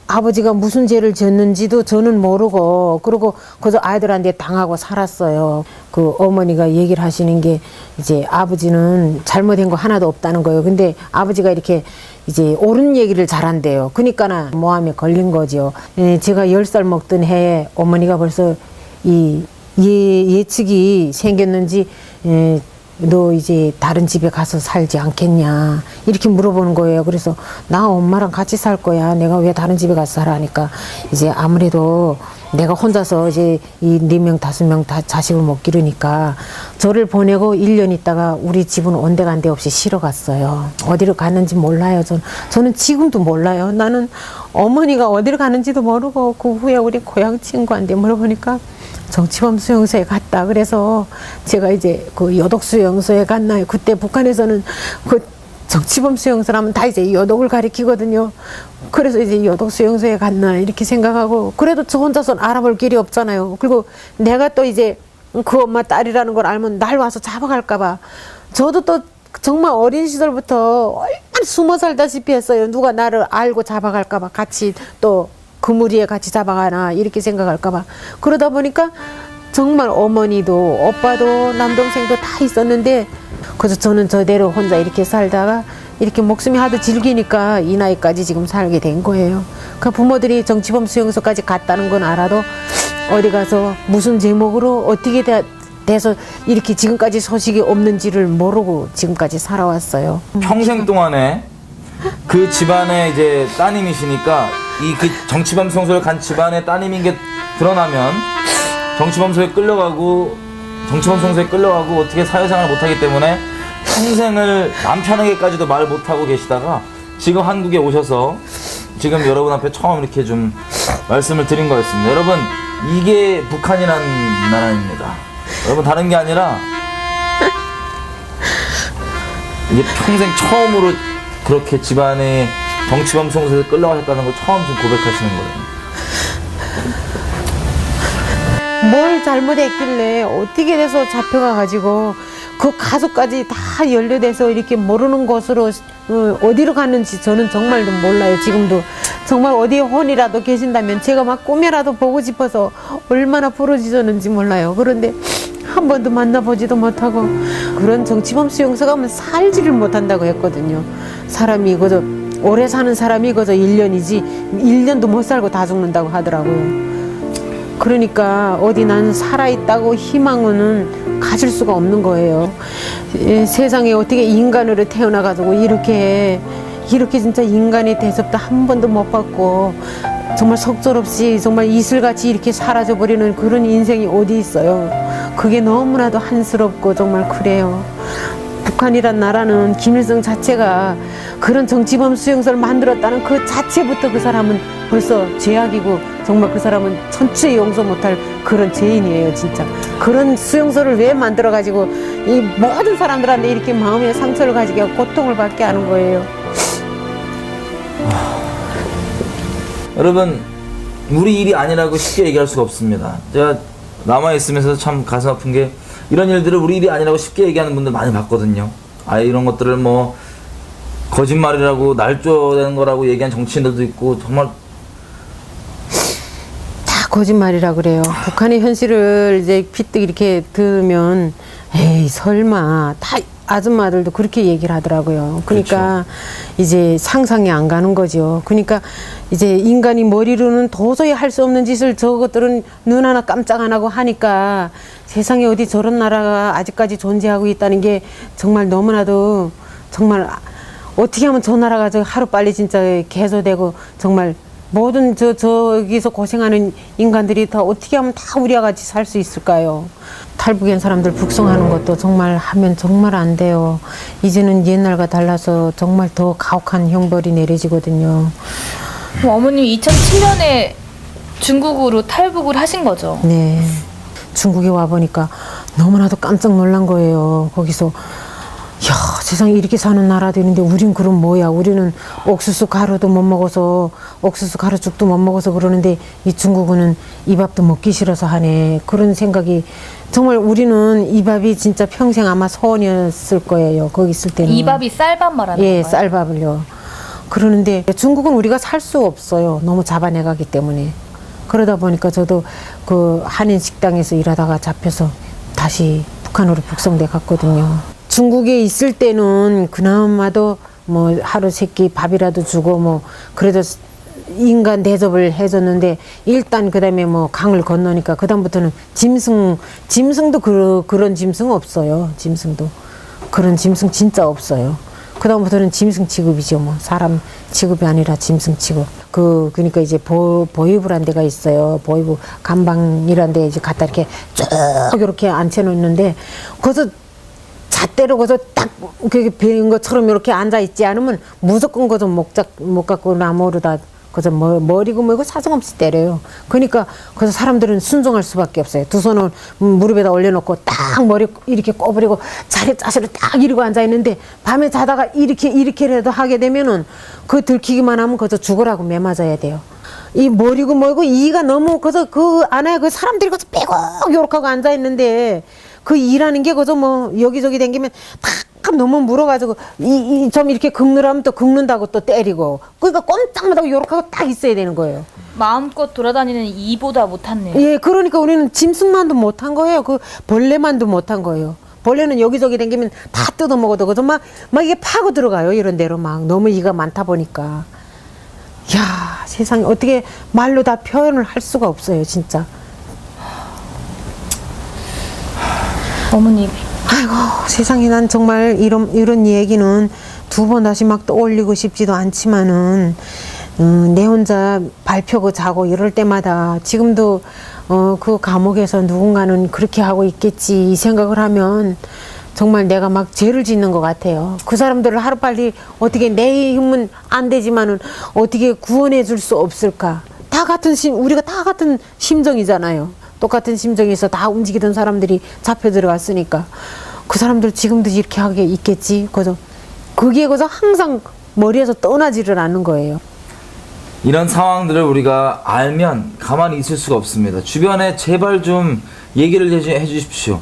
아버지가 무슨 죄를 졌는지도 저는 모르고 그러고 그저 아이들한테 당하고 살았어요. 그 어머니가 얘기를 하시는 게 이제 아버지는 잘못된 거 하나도 없다는 거예요. 근데 아버지가 이렇게 이제 옳은 얘기를 잘한대요. 그러니까 모함에 걸린 거죠. 제가 10살 먹던 해에 어머니가 벌써 이 예측이 생겼는지 너 이제 다른 집에 가서 살지 않겠냐 이렇게 물어보는 거예요. 그래서 나 엄마랑 같이 살 거야. 내가 왜 다른 집에 가서 살아 하니까 이제 아무래도 내가 혼자서 이제 이 4명 5명 다 자식을 못 기르니까 저를 보내고 1년 있다가 우리 집은 온데간데 없이 쉬러 갔어요. 어디로 갔는지 몰라요. 저는 지금도 몰라요. 나는 어머니가 어디로 가는지도 모르고 그 후에 우리 고향 친구한테 물어보니까 정치범 수용소에 갔다. 그래서 제가 이제 그 여독 수용소에 갔나요. 그때 북한에서는 그 정치범 수용소라면 다 이제 여독을 가리키거든요. 그래서 이제 여독 수용소에 갔나 이렇게 생각하고 그래도 저 혼자서는 알아볼 길이 없잖아요. 그리고 내가 또 이제 그 엄마 딸이라는 걸 알면 날 와서 잡아갈까 봐 저도 또 정말 어린 시절부터 얼마나 숨어 살다시피 했어요. 누가 나를 알고 잡아갈까 봐 같이 또 그무리에 같이 잡아가나 이렇게 생각할까 봐. 그러다 보니까 정말 어머니도 오빠도 남동생도 다 있었는데 그래서 저는 저대로 혼자 이렇게 살다가 이렇게 목숨이 하도 질기니까 이 나이까지 지금 살게 된 거예요. 그 부모들이 정치범 수용소까지 갔다는 건 알아도 어디 가서 무슨 제목으로 어떻게 돼서 이렇게 지금까지 소식이 없는지를 모르고 지금까지 살아왔어요. 평생 동안에 그 집안의 이제 따님이시니까 이 그 정치범 수용소를 간 집안의 따님인 게 드러나면 정치범 수용소에 끌려가고 어떻게 사회생활을 못하기 때문에 평생을 남편에게까지도 말 못하고 계시다가 지금 한국에 오셔서 지금 여러분 앞에 처음 이렇게 좀 말씀을 드린 거였습니다. 여러분 이게 북한이라는 나라입니다. 여러분 다른 게 아니라 이게 평생 처음으로 그렇게 집안에 정치범 수용소에 끌려가셨다는 걸 처음 좀 고백하시는 거예요. 뭘 잘못했길래 어떻게 돼서 잡혀가 가지고 그 가족까지 다 연루돼서 이렇게 모르는 곳으로 어디로 갔는지 저는 정말 몰라요. 지금도 정말 어디에 혼이라도 계신다면 제가 막 꿈에라도 보고 싶어서 얼마나 부러지셨는지 몰라요. 그런데 한 번도 만나보지도 못하고 그런 정치범 수용소 가면 살지를 못한다고 했거든요. 사람이 그저 오래 사는 사람이 그저 1년이지 1년도 못 살고 다 죽는다고 하더라고요. 그러니까 어디 난 살아있다고 희망은 가질 수가 없는 거예요. 세상에 어떻게 인간으로 태어나가지고 이렇게 진짜 인간의 대접도 한 번도 못 받고 정말 속절없이 정말 이슬같이 이렇게 사라져버리는 그런 인생이 어디 있어요. 그게 너무나도 한스럽고 정말 그래요. 북한이란 나라는 김일성 자체가 그런 정치범 수용소를 만들었다는 그 자체부터 그 사람은 벌써 죄악이고 정말 그 사람은 천추에 용서 못할 그런 죄인이에요. 진짜 그런 수용소를 왜 만들어가지고 이 모든 사람들한테 이렇게 마음의 상처를 가지게 하고 고통을 받게 하는 거예요. 여러분, 우리 일이 아니라고 쉽게 얘기할 수가 없습니다. 제가 남아있으면서 참 가슴 아픈 게 이런 일들을 우리 일이 아니라고 쉽게 얘기하는 분들 많이 봤거든요. 이런 것들을 뭐 거짓말이라고 날조되는 거라고 얘기한 정치인들도 있고 정말 다 거짓말이라 그래요. 북한의 현실을 이제 피뜩 이렇게 들으면 에이 설마 다 아줌마들도 그렇게 얘기를 하더라고요. 그러니까 이제 상상이 안 가는 거죠. 그러니까 이제 인간이 머리로는 도저히 할 수 없는 짓을 저것들은 눈 하나 깜짝 안 하고 하니까 세상에 어디 저런 나라가 아직까지 존재하고 있다는 게 정말 너무나도 정말 어떻게 하면 저 나라가 저 하루빨리 진짜 개소되고 정말 모든 저기서 고생하는 인간들이 다 어떻게 하면 다 우리와 같이 살 수 있을까요? 탈북한 사람들 북송하는 것도 정말 하면 정말 안 돼요. 이제는 옛날과 달라서 정말 더 가혹한 형벌이 내려지거든요. 그럼 어머님이 2007년에 중국으로 탈북을 하신 거죠? 네. 중국에 와보니까 너무나도 깜짝 놀란 거예요. 거기서 야, 세상에 이렇게 사는 나라도 있는데 우린 그럼 뭐야? 우리는 옥수수 가루도 못 먹어서 옥수수 가루죽도 못 먹어서 그러는데 이 중국은 이 밥도 먹기 싫어서 하네. 그런 생각이 정말 우리는 이 밥이 진짜 평생 아마 소원이었을 거예요. 거기 있을 때는. 이 밥이 쌀밥 말하는 예, 건가요? 쌀밥을요. 그러는데 중국은 우리가 살 수 없어요. 너무 잡아내가기 때문에. 그러다 보니까 저도 그 한인 식당에서 일하다가 잡혀서 다시 북한으로 북송돼 갔거든요. 중국에 있을 때는 그나마도 뭐 하루 세끼 밥이라도 주고 뭐 그래도 인간 대접을 해줬는데 일단 그다음에 뭐 강을 건너니까 그다음부터는 짐승도 그런 짐승 없어요. 짐승도 그런 짐승 진짜 없어요. 그다음부터는 짐승 취급이죠. 뭐 사람 취급이 아니라 짐승 취급. 그러니까 이제 보이부란 데가 있어요. 보이부 감방이란 데 이제 갖다 이렇게 쭉 이렇게 앉혀놓는데 거기서 잣대로 거기서 딱 그게 베인 것처럼 이렇게 앉아 있지 않으면 무조건 거기서 목 갖고 나무로다 거기서 머리고 뭐고 사정없이 때려요. 그러니까 거기서 사람들은 순종할 수밖에 없어요. 두 손을 무릎에다 올려놓고 딱 머리 이렇게 꼬부리고 자세로 딱 이러고 앉아 있는데 밤에 자다가 이렇게라도 하게 되면은 그 들키기만 하면 거기서 죽으라고 매맞아야 돼요. 이 머리고 뭐고 이가 너무 거기서 그 안에 그 사람들이 거기서 빼곡 요렇게 하고 앉아 있는데 그 일하는 게 거기서 뭐 여기저기 댕기면 탁 너무 물어가지고 좀 이렇게 긁느라면 또 긁는다고 또 때리고 그러니까 꼼짝 못하고 요렇게 하고 딱 있어야 되는 거예요. 마음껏 돌아다니는 이보다 못했네요. 예, 그러니까 우리는 짐승만도 못한 거예요. 그 벌레만도 못한 거예요. 벌레는 여기저기 댕기면 다 뜯어먹어도 그저 막 이게 파고 들어가요. 이런 데로 막 너무 이가 많다 보니까. 야, 세상에 어떻게 말로 다 표현을 할 수가 없어요, 진짜. 어머니 아이고 세상에 난 정말 이런 얘기는 두 번 다시 막 떠올리고 싶지도 않지만은 내 혼자 발표고 자고 이럴 때마다 지금도 그 감옥에서 누군가는 그렇게 하고 있겠지 이 생각을 하면 정말 내가 막 죄를 짓는 것 같아요. 그 사람들을 하루빨리 어떻게 내 힘은 안 되지만은 어떻게 구원해 줄 수 없을까? 우리가 다 같은 심정이잖아요. 똑같은 심정에서 다 움직이던 사람들이 잡혀 들어갔으니까 그 사람들 지금도 이렇게 하게 있겠지. 그게 항상 머리에서 떠나지를 않는 거예요. 이런 상황들을 우리가 알면 가만히 있을 수가 없습니다. 주변에 제발 좀 얘기를 해주십시오.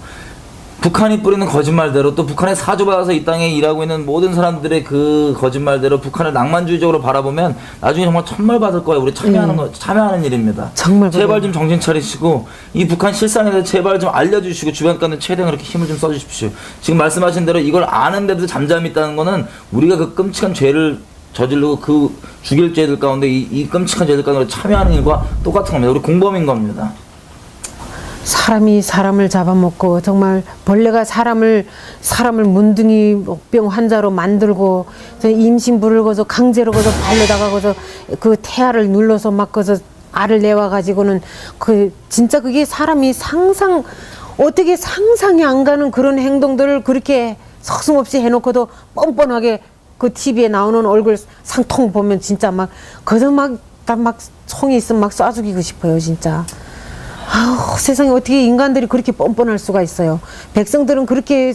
북한이 뿌리는 거짓말대로 또 북한에 사주받아서 이 땅에 일하고 있는 모든 사람들의 그 거짓말대로 북한을 낭만주의적으로 바라보면 나중에 정말 천벌 받을 거예요. 우리 참여하는 일입니다. 정말 제발 그래요. 좀 정신 차리시고 이 북한 실상에 대해서 제발 좀 알려주시고 주변 가는 최대한 그렇게 힘을 좀 써주십시오. 지금 말씀하신 대로 이걸 아는데도 잠잠히 있다는 거는 우리가 그 끔찍한 죄를 저지르고 그 죽일 죄들 가운데 이 끔찍한 죄들 가운데 참여하는 일과 똑같은 겁니다. 우리 공범인 겁니다. 사람이 사람을 잡아먹고 정말 벌레가 사람을 문둥이 병 환자로 만들고 임신부를 거서 강제로 거서 발로다가 거서 그 태아를 눌러서 막 거서 알을 내와 가지고는 그 진짜 그게 사람이 어떻게 상상이 안 가는 그런 행동들을 그렇게 서슴없이 해놓고도 뻔뻔하게 그 TV에 나오는 얼굴 상통 보면 진짜 막 거기서 막 총이 있으면 막 쏴 죽이고 싶어요 진짜. 아우, 세상에 어떻게 인간들이 그렇게 뻔뻔할 수가 있어요. 백성들은 그렇게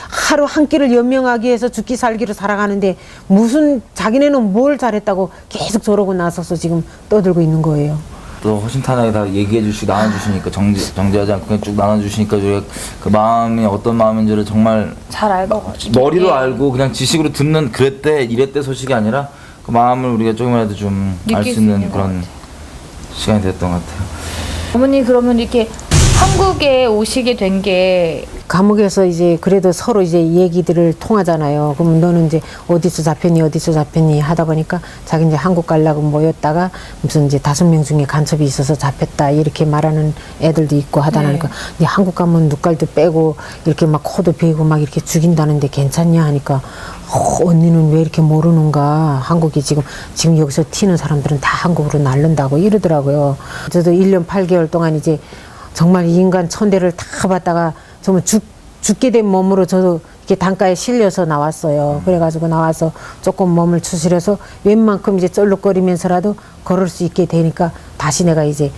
하루 한 끼를 연명하기 위해서 죽기 살기로 살아가는데 무슨 자기네는 뭘 잘했다고 계속 저러고 나서서 지금 떠들고 있는 거예요. 또 허심탄회하게 다 얘기해 주시고 나눠주시니까 정지하지 않고 그냥 쭉 나눠주시니까 우리가 그 마음이 어떤 마음인지를 정말 잘 알고 머리로 예. 알고 그냥 지식으로 듣는 그랬대 이랬대 소식이 아니라 그 마음을 우리가 조금이라도 좀 알 느낄 수 수 있는 있는 것 그런 시간이 됐던 것 같아요. 어머니 그러면 이렇게 한국에 오시게 된 게 감옥에서 이제 그래도 서로 이제 얘기들을 통하잖아요. 그럼 너는 이제 어디서 잡혔니 하다 보니까 자기 이제 한국 가려고 모였다가 무슨 이제 5명 중에 간첩이 있어서 잡혔다 이렇게 말하는 애들도 있고 하다 보니까 이제 한국 가면 눈깔도 빼고 이렇게 막 코도 베고 막 이렇게 죽인다는데 괜찮냐 하니까 언니는 왜 이렇게 모르는가 한국이 지금 여기서 튀는 사람들은 다 한국으로 날른다고 이러더라고요. 저도 1년 8개월 동안 이제 정말 이 인간 천대를 다 받다가 정말 죽게 된 몸으로 저도 이렇게 단가에 실려서 나왔어요. 그래가지고 나와서 조금 몸을 추스려서 웬만큼 이제 쩔룩거리면서라도 걸을 수 있게 되니까 다시 내가 이제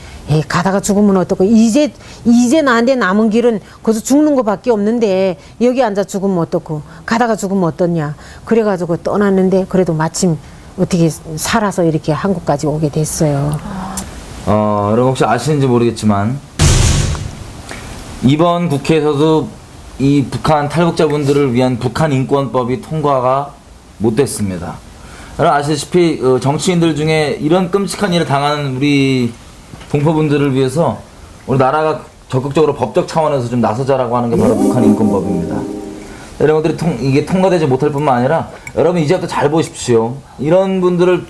가다가 죽으면 어떡고 이제 나한테 남은 길은 거기서 죽는 거밖에 없는데 여기 앉아 죽으면 어떡고 가다가 죽으면 어떻냐 그래가지고 떠났는데 그래도 마침 어떻게 살아서 이렇게 한국까지 오게 됐어요. 여러분 혹시 아시는지 모르겠지만 이번 국회에서도 이 북한 탈북자분들을 위한 북한 인권법이 통과가 못 됐습니다. 여러분 아시다시피 정치인들 중에 이런 끔찍한 일을 당하는 우리 동포분들을 위해서 우리 나라가 적극적으로 법적 차원에서 좀 나서자라고 하는 게 바로 북한 인권법입니다. 여러분들이 이게 통과되지 못할 뿐만 아니라 여러분 이제부터 잘 보십시오. 이런 분들을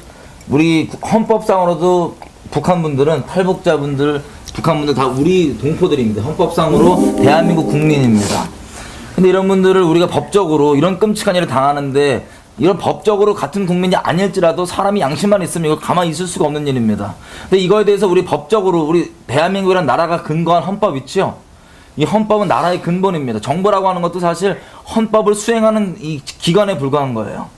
우리 헌법상으로도 북한분들은 탈북자분들 북한분들 다 우리 동포들입니다. 헌법상으로 대한민국 국민입니다. 근데 이런 분들을 우리가 법적으로 이런 끔찍한 일을 당하는데 이런 법적으로 같은 국민이 아닐지라도 사람이 양심만 있으면 이거 가만히 있을 수가 없는 일입니다. 근데 이거에 대해서 우리 법적으로 우리 대한민국이라는 나라가 근거한 헌법 있죠? 이 헌법은 나라의 근본입니다. 정부라고 하는 것도 사실 헌법을 수행하는 이 기관에 불과한 거예요.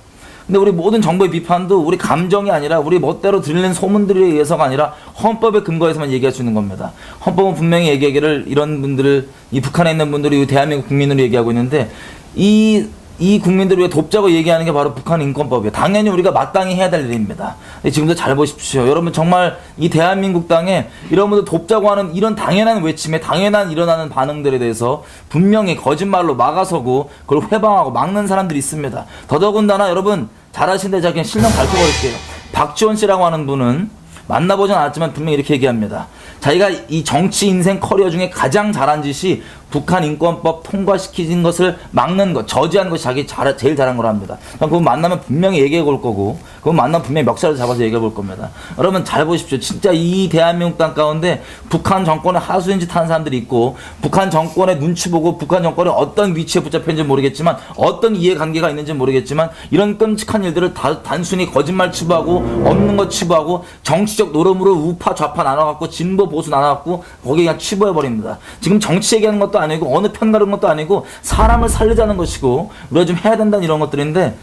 근데 우리 모든 정부의 비판도 우리 감정이 아니라 우리 멋대로 들리는 소문들에 의해서가 아니라 헌법의 근거에서만 얘기할 수 있는 겁니다. 헌법은 분명히 얘기하기를 이런 분들을 이 북한에 있는 분들이 대한민국 국민으로 얘기하고 있는데 이 국민들을 위해 돕자고 얘기하는 게 바로 북한 인권법이에요. 당연히 우리가 마땅히 해야 될 일입니다. 지금도 잘 보십시오. 여러분 정말 이 대한민국 땅에 이런 분들 돕자고 하는 이런 당연한 외침에 당연한 일어나는 반응들에 대해서 분명히 거짓말로 막아서고 그걸 회방하고 막는 사람들이 있습니다. 더더군다나 여러분 잘 아시는데 제가 그냥 실명 밝혀버릴게요. 박지원 씨라고 하는 분은 만나보진 않았지만 분명히 이렇게 얘기합니다. 자기가 이 정치 인생 커리어 중에 가장 잘한 짓이 북한 인권법 통과시키는 것을 막는 것, 저지하는 것이 제일 잘한 거라 합니다. 그분 만나면 분명히 얘기해 볼 거고, 그분 만나면 분명히 멱살을 잡아서 얘기해 볼 겁니다. 여러분 잘 보십시오. 진짜 이 대한민국 땅 가운데 북한 정권의 하수인 짓 하는 사람들이 있고, 북한 정권의 눈치 보고 북한 정권이 어떤 위치에 붙잡혔는지 모르겠지만, 어떤 이해관계가 있는지 모르겠지만, 이런 끔찍한 일들을 단순히 거짓말 치부하고, 없는 거 치부하고, 정치적 노름으로 우파 좌파 나눠갖고, 진보 보수 나눠갖고, 거기에 그냥 치부해버립니다. 지금 정치 얘기하는 것도 아니고 어느 편 가는 것도 아니고 사람을 살리자는 것이고 우리가 좀 해야 된다는 이런 것들인데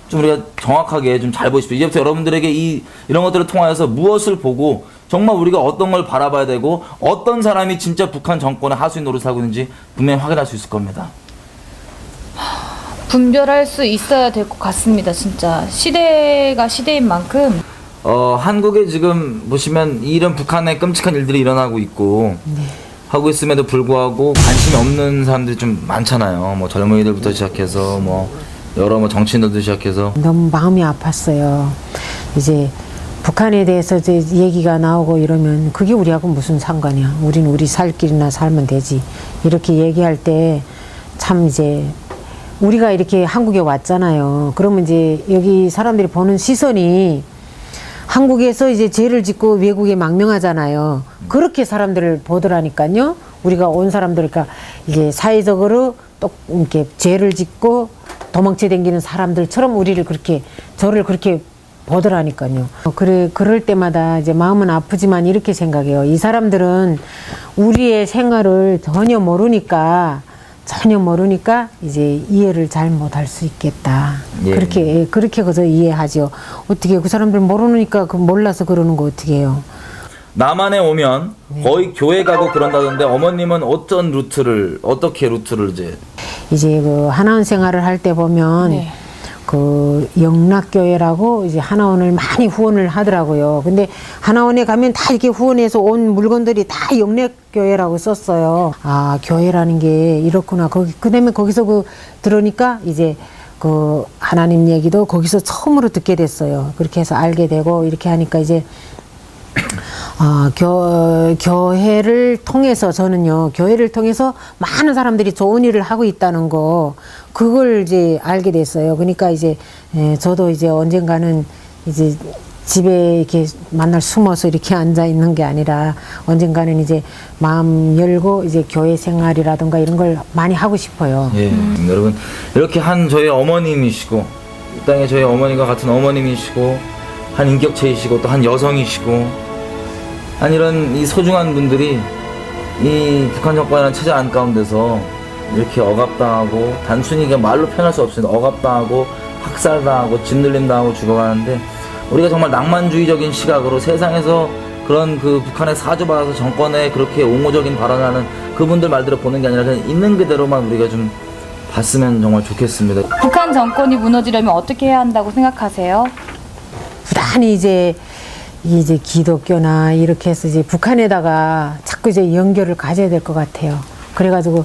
좀 우리가 정확하게 좀 잘 보십시오. 이제부터 여러분들에게 이런 것들을 통하여서 무엇을 보고 정말 우리가 어떤 걸 바라봐야 되고 어떤 사람이 진짜 북한 정권의 하수인 노릇을 하고 있는지 분명히 확인할 수 있을 겁니다. 분별할 수 있어야 될 것 같습니다. 진짜 시대가 시대인 만큼 한국에 지금 보시면 이런 북한의 끔찍한 일들이 일어나고 있고 하고 있음에도 불구하고 관심이 없는 사람들이 좀 많잖아요. 뭐 젊은이들부터 시작해서 뭐 여러 뭐 정치인들도 시작해서 너무 마음이 아팠어요. 이제 북한에 대해서 이제 얘기가 나오고 이러면 그게 우리하고 무슨 상관이야. 우린 우리 살 길이나 살면 되지. 이렇게 얘기할 때 참 이제 우리가 이렇게 한국에 왔잖아요. 그러면 이제 여기 사람들이 보는 시선이 한국에서 이제 죄를 짓고 외국에 망명하잖아요. 그렇게 사람들을 보더라니까요. 우리가 온 사람들, 그러니까 이제 사회적으로 또 이렇게 죄를 짓고 도망쳐 다니는 사람들처럼 저를 그렇게 보더라니까요. 그럴 때마다 이제 마음은 아프지만 이렇게 생각해요. 이 사람들은 우리의 생활을 전혀 모르니까 이제 이해를 잘 못할 수 있겠다. 예. 그렇게 그저 이해하죠. 어떻게 그 사람들 모르니까 몰라서 그러는 거 어떻게 해요? 남한에 오면 거의 교회 가고 그런다던데 어머님은 어떻게 루트를 이제 그 하나원 생활을 할 때 보면 네. 그 영락교회라고 이제 하나원을 많이 후원을 하더라고요. 근데 하나원에 가면 다 이렇게 후원해서 온 물건들이 다 영락교회라고 썼어요. 아, 교회라는 게 이렇구나. 그다음에 거기서 들으니까 이제 그 하나님 얘기도 거기서 처음으로 듣게 됐어요. 그렇게 해서 알게 되고 이렇게 하니까 이제 교회를 통해서 저는요, 교회를 통해서 많은 사람들이 좋은 일을 하고 있다는 거, 그걸 이제 알게 됐어요. 그러니까 이제, 저도 이제 언젠가는 이제 집에 이렇게 맨날 숨어서 이렇게 앉아 있는 게 아니라 언젠가는 이제 마음 열고 이제 교회 생활이라든가 이런 걸 많이 하고 싶어요. 예, 여러분 이렇게 한 저희 어머님이시고 이 땅에 저희 어머니가 같은 어머님이시고 한 인격체이시고 또 한 여성이시고 한 이런 이 소중한 분들이 이 북한 정권이라는 체제 안 가운데서 이렇게 억압당하고 단순히 그냥 말로 표현할 수 없이 억압당하고 학살당하고 짓눌림당하고 죽어가는데 우리가 정말 낭만주의적인 시각으로 세상에서 그런 그 북한에 사주받아서 정권에 그렇게 옹호적인 발언하는 그분들 말대로 보는 게 아니라 그냥 있는 그대로만 우리가 좀 봤으면 정말 좋겠습니다. 북한 정권이 무너지려면 어떻게 해야 한다고 생각하세요? 부단히 이제 기독교나 이렇게 해서 이제 북한에다가 자꾸 이제 연결을 가져야 될 것 같아요. 그래가지고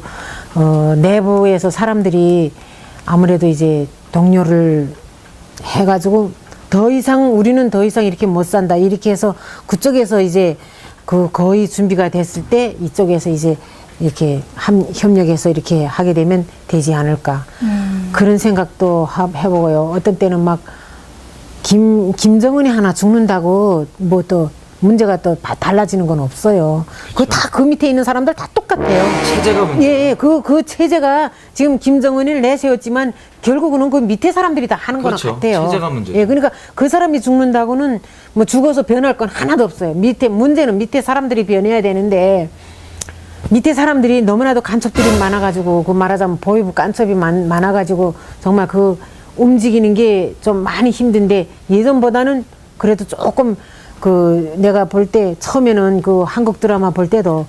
내부에서 사람들이 아무래도 이제 동료를 해가지고 우리는 더 이상 이렇게 못 산다 이렇게 해서 그쪽에서 이제 그 거의 준비가 됐을 때 이쪽에서 이제 이렇게 협력해서 이렇게 하게 되면 되지 않을까 그런 생각도 해보고요. 어떤 때는 막 김정은이 하나 죽는다고 뭐 또 문제가 또 달라지는 건 없어요. 그 다 그 밑에 있는 사람들 다 똑같아요. 체제가 문제. 예, 그 체제가 지금 김정은을 내세웠지만 결국은 그 밑에 사람들이 다 하는 거랑 그렇죠. 같아요. 체제가 문제죠. 예, 그러니까 그 사람이 죽는다고는 뭐 죽어서 변할 건 하나도 없어요. 문제는 밑에 사람들이 변해야 되는데 밑에 사람들이 너무나도 간첩들이 많아가지고 그 말하자면 보위부 간첩이 많아가지고 정말 그 움직이는 게 좀 많이 힘든데 예전보다는 그래도 조금 그 내가 볼 때 처음에는 그 한국 드라마 볼 때도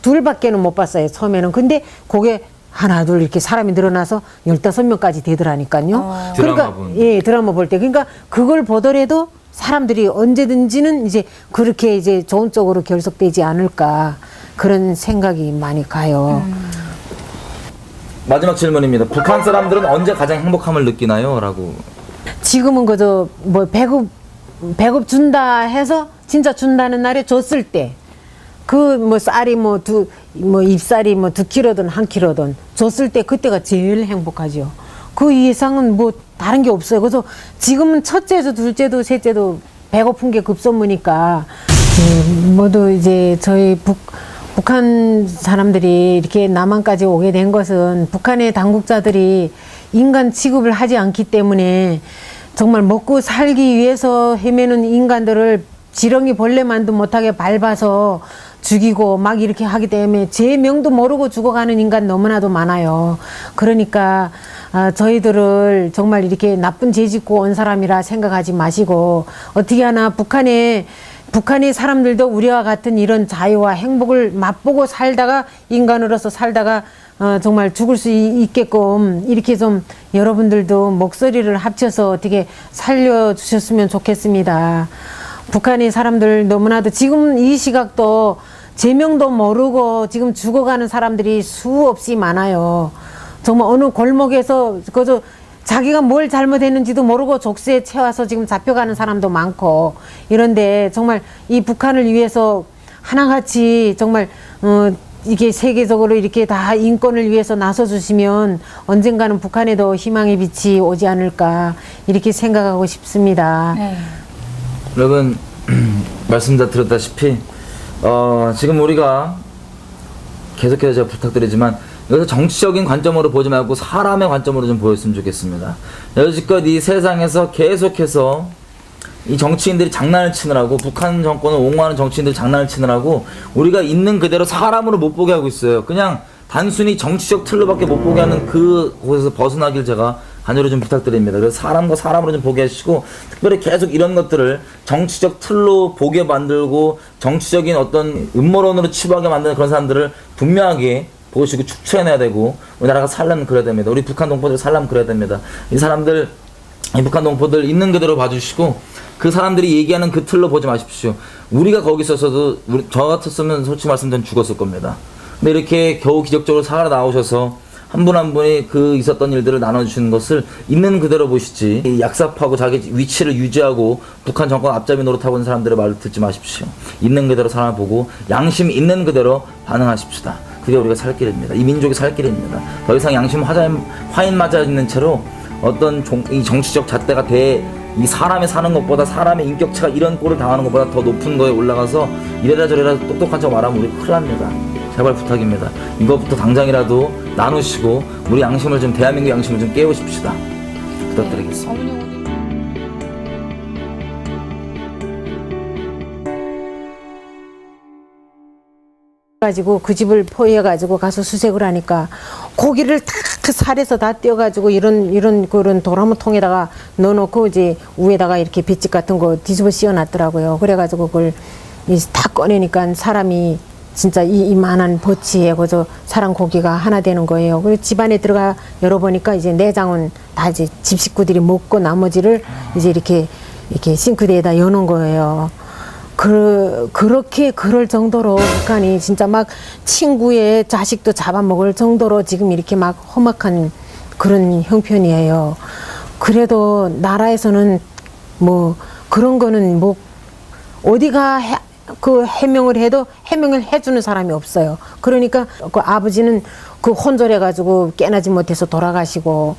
둘밖에는 못 봤어요. 처음에는. 근데 그게 하나 둘 이렇게 사람이 늘어나서 15명까지 되더라니까요. 그러니까 드라마 볼 때 그러니까 그걸 보더라도 사람들이 언제든지는 이제 그렇게 이제 좋은 쪽으로 결속되지 않을까 그런 생각이 많이 가요. 마지막 질문입니다. 북한 사람들은 언제 가장 행복함을 느끼나요? 라고. 지금은 그저 뭐 배급 준다 해서 진짜 준다는 날에 줬을 때 그 뭐 쌀이 잎쌀이 2kg든 1kg든 줬을 때 그때가 제일 행복하죠. 그 이상은 뭐 다른 게 없어요. 그래서 지금은 첫째도 둘째도 셋째도 배고픈 게 급선무니까 모두 이제 저희 북한 사람들이 이렇게 남한까지 오게 된 것은 북한의 당국자들이 인간 취급을 하지 않기 때문에 정말 먹고 살기 위해서 헤매는 인간들을 지렁이 벌레만도 못하게 밟아서 죽이고 막 이렇게 하기 때문에 제 명도 모르고 죽어가는 인간 너무나도 많아요. 그러니까 저희들을 정말 이렇게 나쁜 죄 짓고 온 사람이라 생각하지 마시고 어떻게 하나 북한의 사람들도 우리와 같은 이런 자유와 행복을 맛보고 살다가 인간으로서 살다가 정말 죽을 수 있게끔 이렇게 좀 여러분들도 목소리를 합쳐서 어떻게 살려주셨으면 좋겠습니다. 북한의 사람들 너무나도 지금 이 시각도 제명도 모르고 지금 죽어가는 사람들이 수없이 많아요. 정말 어느 골목에서 그저 자기가 뭘 잘못했는지도 모르고 족쇄에 채워서 지금 잡혀가는 사람도 많고 이런데 정말 이 북한을 위해서 하나같이 정말 이게 세계적으로 이렇게 다 인권을 위해서 나서주시면 언젠가는 북한에도 희망의 빛이 오지 않을까 이렇게 생각하고 싶습니다. 네. 여러분 말씀 다 들었다시피 지금 우리가 계속해서 제가 부탁드리지만 여기서 정치적인 관점으로 보지 말고 사람의 관점으로 좀 보였으면 좋겠습니다. 여지껏 이 세상에서 계속해서 이 정치인들이 장난을 치느라고 북한 정권을 옹호하는 정치인들이 장난을 치느라고 우리가 있는 그대로 사람으로 못 보게 하고 있어요. 그냥 단순히 정치적 틀로밖에 못 보게 하는 그곳에서 벗어나길 제가 간절히 좀 부탁드립니다. 그래서 사람과 사람으로 좀 보게 하시고 특별히 계속 이런 것들을 정치적 틀로 보게 만들고 정치적인 어떤 음모론으로 치부하게 만드는 그런 사람들을 분명하게 보시고 축소해내야 되고 우리나라가 살려면 그래야 됩니다. 우리 북한 동포들 살려면 그래야 됩니다. 이 사람들 이 북한 동포들 있는 그대로 봐주시고 그 사람들이 얘기하는 그 틀로 보지 마십시오. 우리가 거기 있었어도 저 같았으면 솔직히 말씀드리면 죽었을 겁니다. 근데 이렇게 겨우 기적적으로 살아 나오셔서 한 분 한 분이 그 있었던 일들을 나눠주시는 것을 있는 그대로 보시지 약삽하고 자기 위치를 유지하고 북한 정권 앞잡이 노릇하고 있는 사람들의 말을 듣지 마십시오. 있는 그대로 사람을 보고 양심 있는 그대로 반응하십시다. 그게 우리가 살 길입니다. 이 민족이 살 길입니다. 더 이상 양심 화인 맞아 있는 채로 어떤 이 정치적 잣대가 이 사람이 사는 것보다 사람의 인격체가 이런 꼴을 당하는 것보다 더 높은 거에 올라가서 이래라 저래라 똑똑한 척 말하면 우리 큰일 납니다. 제발 부탁입니다. 이것부터 당장이라도 나누시고 우리 양심을 좀 대한민국 양심을 좀 깨우십시다. 부탁드리겠습니다. 가지고 그 집을 포위해가지고 가서 수색을 하니까 고기를 다 그 살에서 다 떼어가지고 이런 그런 도라무통에다가 넣어놓고 이제 위에다가 이렇게 빗집 같은 거 뒤집어 씌워놨더라고요. 그래가지고 그걸 다 꺼내니까 사람이 진짜 이만한 버치에 그저 사람 고기가 하나 되는 거예요. 그리고 집안에 들어가 열어보니까 이제 내장은 다 이제 집 식구들이 먹고 나머지를 이제 이렇게 싱크대에다 여놓은 거예요. 그렇게 그럴 정도로 북한이 진짜 막 친구의 자식도 잡아먹을 정도로 지금 이렇게 막 험악한 그런 형편이에요. 그래도 나라에서는 뭐 그런 거는 뭐 어디가 그 해명을 해도 해명을 해주는 사람이 없어요. 그러니까 그 아버지는 그 혼절해가지고 깨나지 못해서 돌아가시고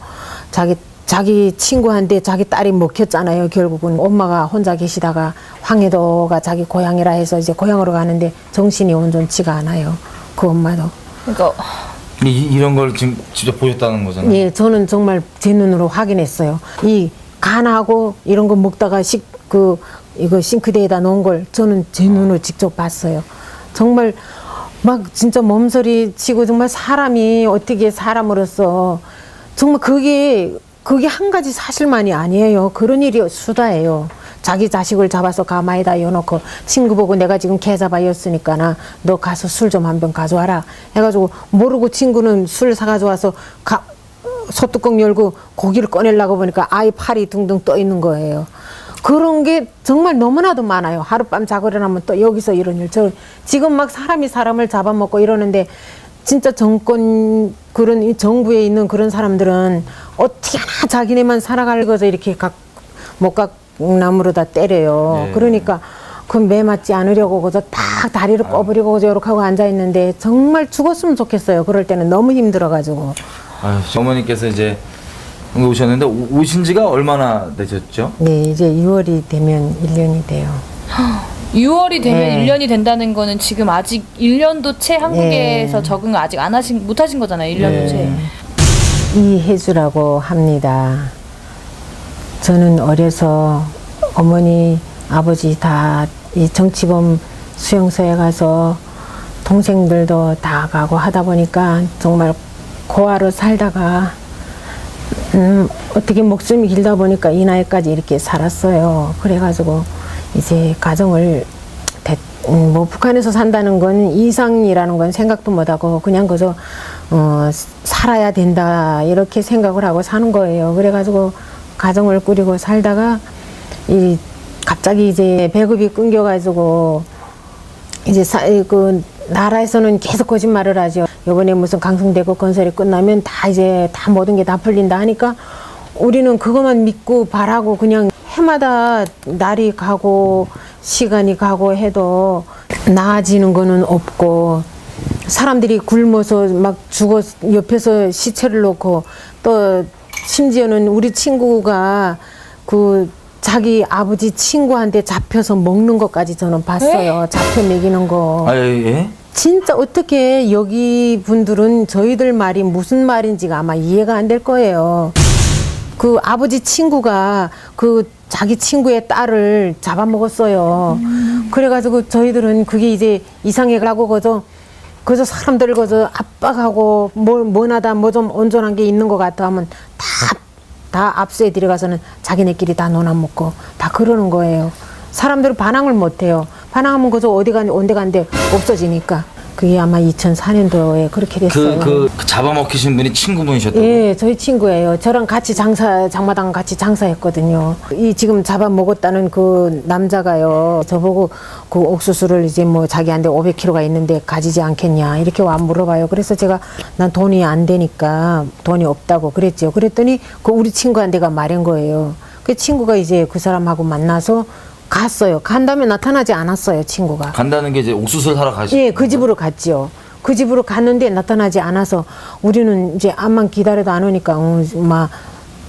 자기 친구한테 자기 딸이 먹혔잖아요. 결국은 엄마가 혼자 계시다가 황해도가 자기 고향이라 해서 이제 고향으로 가는데 정신이 온전치가 않아요. 그 엄마도. 그러니까 이런 걸 지금 직접 보셨다는 거잖아요. 예, 저는 정말 제 눈으로 확인했어요. 이 간하고 이런 거 먹다가 이거 싱크대에다 놓은 걸 저는 제 눈으로 직접 봤어요. 정말 막 진짜 몸서리 치고 정말 사람이 어떻게 사람으로서 정말 그게 한 가지 사실만이 아니에요. 그런 일이 수다예요. 자기 자식을 잡아서 가마에다 여놓고 친구 보고 내가 지금 개 잡아였으니까 너 가서 술 좀 한 병 가져와라 해가지고 모르고 친구는 술 사가져와서 소뚜껑 열고 고기를 꺼내려고 보니까 아이 팔이 둥둥 떠 있는 거예요. 그런 게 정말 너무나도 많아요. 하룻밤 자고 일어나면 또 여기서 이런 일. 지금 막 사람이 사람을 잡아먹고 이러는데 진짜 그런 이 정부에 있는 그런 사람들은 어떻게 하나 자기네만 살아가려고 이렇게 목각나무로다 때려요. 네. 그러니까 그 매 맞지 않으려고 그저 딱 다리를 꺼부리고 이렇게 하고 앉아 있는데 정말 죽었으면 좋겠어요. 그럴 때는 너무 힘들어가지고. 어머니께서 이제 오셨는데 오신 지가 얼마나 되셨죠? 네, 이제 6월이 되면 1년이 돼요. 6월이 되면 네. 1년이 된다는 거는 지금 아직 1년도 채 한국에서 네. 적응을 아직 못 하신 거잖아요. 1년도 채. 이혜주라고 합니다. 저는 어려서 어머니, 아버지 다 이 정치범 수용소에 가서 동생들도 다 가고 하다 보니까 정말 고아로 살다가 어떻게 목숨이 길다 보니까 이 나이까지 이렇게 살았어요. 그래가지고 이제 가정을 뭐 북한에서 산다는 건 이상이라는 건 생각도 못하고 그냥 그저 살아야 된다 이렇게 생각을 하고 사는 거예요. 그래가지고 가정을 꾸리고 살다가 갑자기 이제 배급이 끊겨가지고 이제 그 나라에서는 계속 거짓말을 하죠. 이번에 무슨 강성대교 건설이 끝나면 다 이제 다 모든 게 다 풀린다 하니까 우리는 그것만 믿고 바라고 그냥 해마다 날이 가고 시간이 가고 해도 나아지는 거는 없고 사람들이 굶어서 막 죽어 옆에서 시체를 놓고 또 심지어는 우리 친구가 그 자기 아버지 친구한테 잡혀서 먹는 것까지 저는 봤어요. 잡혀 먹이는 거. 아, 예? 진짜 어떻게 여기 분들은 저희들 말이 무슨 말인지가 아마 이해가 안 될 거예요. 그 아버지 친구가 그 자기 친구의 딸을 잡아먹었어요. 그래가지고 저희들은 그게 이제 이상해가고 그저 사람들 그저 압박하고 뭐나다 뭐 좀 온전한 게 있는 것 같아 하면 다 압수해 들어가서는 자기네끼리 다 논아먹고 다 그러는 거예요. 사람들은 반항을 못해요. 반항하면 그저 어디 간데 온데 간데 없어지니까. 그게 아마 2004년도에 그렇게 됐어요. 그 잡아먹히신 분이 친구분이셨다고? 예, 저희 친구예요. 저랑 같이 장마당 같이 장사했거든요. 이 지금 잡아먹었다는 그 남자가요. 저보고 그 옥수수를 이제 뭐 자기한테 500kg가 있는데 가지지 않겠냐 이렇게 와 물어봐요. 그래서 제가 난 돈이 안 되니까 돈이 없다고 그랬죠. 그랬더니 그 우리 친구한테가 말한 거예요. 그 친구가 이제 그 사람하고 만나서 갔어요. 간 다음에 나타나지 않았어요, 친구가. 간다는 게 이제 옥수수를 사러 가시. 예, 그 집으로 갔죠. 그 집으로 갔는데 나타나지 않아서 우리는 이제 암만 기다려도 안 오니까 막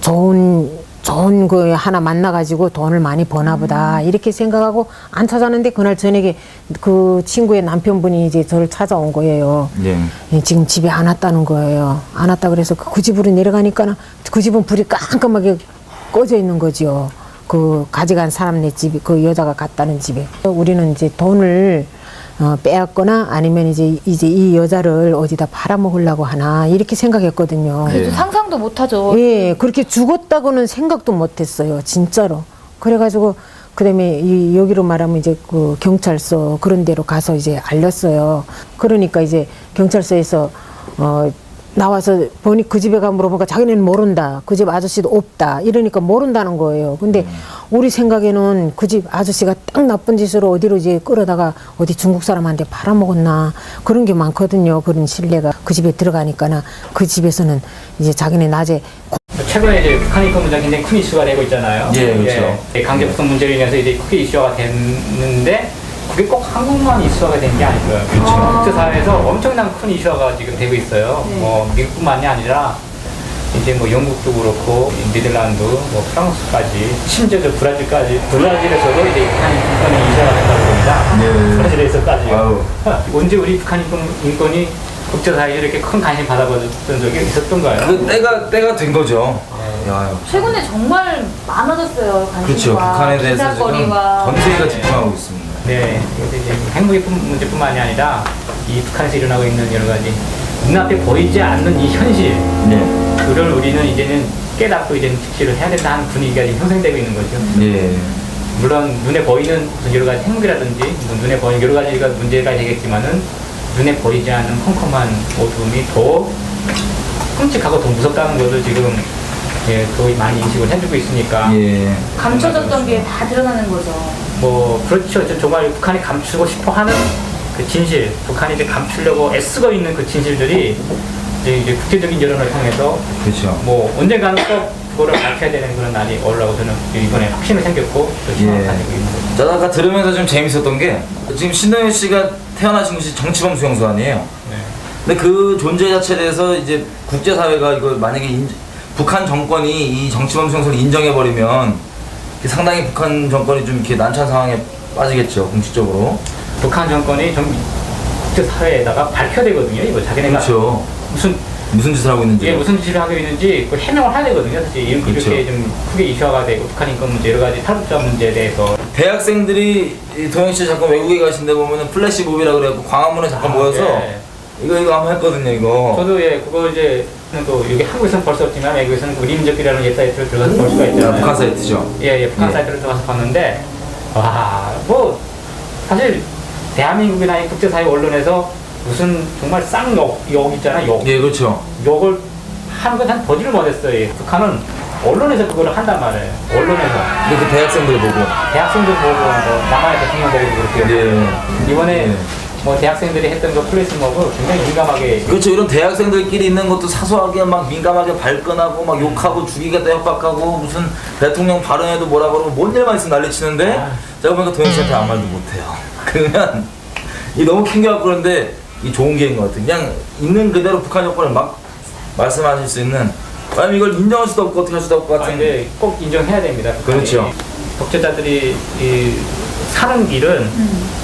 좋은 거 하나 만나가지고 돈을 많이 버나 보다 이렇게 생각하고 안 찾았는데 그날 저녁에 그 친구의 남편분이 이제 저를 찾아온 거예요. 네. 예, 지금 집에 안 왔다는 거예요. 안 왔다 그래서 그 집으로 내려가니까 그 집은 불이 깜깜하게 꺼져 있는 거죠. 그 가져간 사람네 집이 그 여자가 갔다는 집에 우리는 이제 돈을 빼앗거나 아니면 이제 이 여자를 어디다 팔아먹으려고 하나 이렇게 생각했거든요. 네. 상상도 못하죠. 예, 그렇게 죽었다고는 생각도 못했어요, 진짜로. 그래가지고 그다음에 여기로 말하면 이제 그 경찰서 그런 데로 가서 이제 알렸어요. 그러니까 이제 경찰서에서 나와서 보니 그 집에 가 물어보니까 자기네는 모른다. 그 집 아저씨도 없다. 이러니까 모른다는 거예요. 근데 우리 생각에는 그 집 아저씨가 딱 나쁜 짓으로 어디로 이제 끌어다가 어디 중국 사람한테 팔아먹었나 그런 게 많거든요. 그런 신뢰가 그 집에 들어가니까나 그 집에서는 이제 자기네 낮에 최근에 이제 북한 인권 문제가 굉장히 큰 이슈가 되고 있잖아요. 예, 그렇죠. 예, 강제 북송 문제로 인해서 이제 크게 이슈가 됐는데 그게 꼭 한국만 이슈화가 된 게 아니고요. 그렇죠. 국제사회에서 엄청난 큰 이슈화가 지금 되고 있어요. 뭐 미국뿐만이 아니라 이제 뭐 영국도 그렇고 네덜란드, 뭐 프랑스까지 심지어 저 브라질에서도 이제 북한 인권이 이슈화가 된다고 봅니다. 네. 브라질에서까지요. 언제 우리 북한 인권이 국제사회에 이렇게 큰 관심 받아봤던 적이 있었던가요? 그 때가 된 거죠. 야, 최근에 정말 많아졌어요. 관심과 그렇죠. 북한에 대해서 지금 기사거리와. 전 세계가 집중하고 있습니다. 네, 그래서 이제 핵무기 문제뿐만이 아니라 이 북한에서 일어나고 있는 여러 가지 눈앞에 보이지 않는 이 현실, 네. 그걸 우리는 이제는 깨닫고 이제는 직시를 해야 된다는 분위기가 지금 형성되고 있는 거죠. 예. 물론 눈에 보이는 무슨 여러 가지 핵무기라든지 뭐 눈에 보이는 여러 가지가 문제가 되겠지만은 눈에 보이지 않는 컴컴한 어둠이 더 끔찍하고 더 무섭다는 것을 지금 예, 더 많이 인식을 해주고 있으니까. 예. 감춰졌던 게 다 드러나는 거죠. 뭐 그렇죠. 정말 북한이 감추고 싶어하는 그 진실, 북한이 이제 감추려고 애쓰고 있는 그 진실들이 이제 국제적인 여론을 통해서 그렇죠. 뭐 언젠가는 꼭 그거를 밝혀야 되는 그런 날이 오려고 저는 이번에 확신이 생겼고 또 희망을 예. 가지고 있는 거죠. 저도 아까 들으면서 좀 재밌었던 게 지금 신동엽 씨가 태어나신 곳이 정치범 수용소 아니에요. 네. 근데 그 존재 자체에 대해서 이제 국제사회가 이거 만약에 북한 정권이 이 정치범 수용소를 인정해버리면 상당히 북한 정권이 좀 이렇게 난처한 상황에 빠지겠죠, 공식적으로. 북한 정권이 좀 국제사회에다가 밝혀야 되거든요. 이거 자기네가 그렇죠. 무슨 짓을 하고 있는지. 예, 무슨 짓을 하고 있는지 그 해명을 해야 되거든요. 사실 이렇게 그렇죠. 좀 크게 이슈화가 되고 북한 인권 문제 여러 가지 탈북자 문제에 대해서 대학생들이 동영 씨 잠깐 외국에 가신데 보면은 플래시몹이라 그래갖고 광화문에 잠깐 모여서 예. 이거 한번 했거든요, 이거. 저도 예 그거 이제 또 여기 한국에서는 볼 수 없지만 외국에서는 우리 민족이라는 웹사이트를 들어가서 볼 수가 있잖아요. 북한 사이트죠. 예, 북한 예. 사이트를 들어가서 봤는데 와, 뭐 사실 대한민국이나 이 국제사회 언론에서 무슨 정말 쌍욕 있잖아요. 욕. 예, 그렇죠. 욕을 하는 건 한 보지를 못했어요. 북한은 언론에서 그거를 한단 말이에요. 언론에서. 근데 그 대학생들 보고. 대학생들 보고, 뭐, 남한의 대통령 보고도 그렇게. 예. 이번에 예. 뭐 대학생들이 했던 거 플래시몹을 굉장히 민감하게. 그렇죠. 이런 대학생들끼리 있는 것도 사소하게 막 민감하게 발끈하고 막 욕하고 죽이겠다 협박하고 무슨 대통령 발언에도 뭐라 그러고 뭔 일만 있으면 난리치는데 제가 보니까 도영 씨한테 아무 말도 못해요. 그러면 이 너무 킹겨갖고 그런데 이 좋은 기회인 것 같아요. 그냥 있는 그대로 북한 여권을 막 말씀하실 수 있는 아니면 이걸 인정할 수도 없고 어떻게 할 수도 없고 같은 근데 꼭 인정해야 됩니다. 그렇죠. 독재자들이 이 사는 길은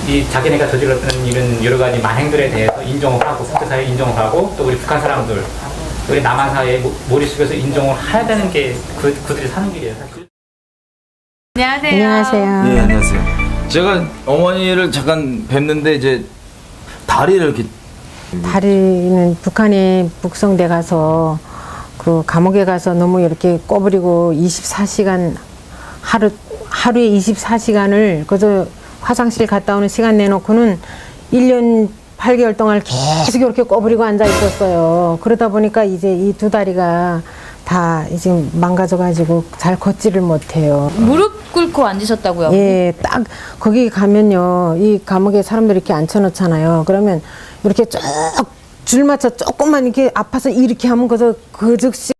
이 자기네가 저질렀던 이런 여러 가지 만행들에 대해서 인정을 하고 국제사회에 인정을 하고 또 우리 북한 사람들 우리 남한 사회의 머릿속에서 인정을 해야 되는 게 그들이 사는 길이에요. 사실. 안녕하세요. 안녕하세요. 네, 안녕하세요. 제가 어머니를 잠깐 뵙는데 이제 다리를 이렇게 다리는 북한에 북송돼 가서 그 감옥에 가서 너무 이렇게 꼬부리고 24시간 하루에 24시간을 그저 화장실 갔다 오는 시간 내놓고는 1년 8개월 동안 계속 이렇게 꼬부리고 앉아 있었어요. 그러다 보니까 이제 이 두 다리가 다 이제 망가져가지고 잘 걷지를 못해요. 무릎 꿇고 앉으셨다고요? 예, 딱 거기 가면요, 이 감옥에 사람들 이렇게 앉혀놓잖아요. 그러면 이렇게 쭉 줄 맞춰 조금만 이렇게 아파서 이렇게 하면 그저 그 즉시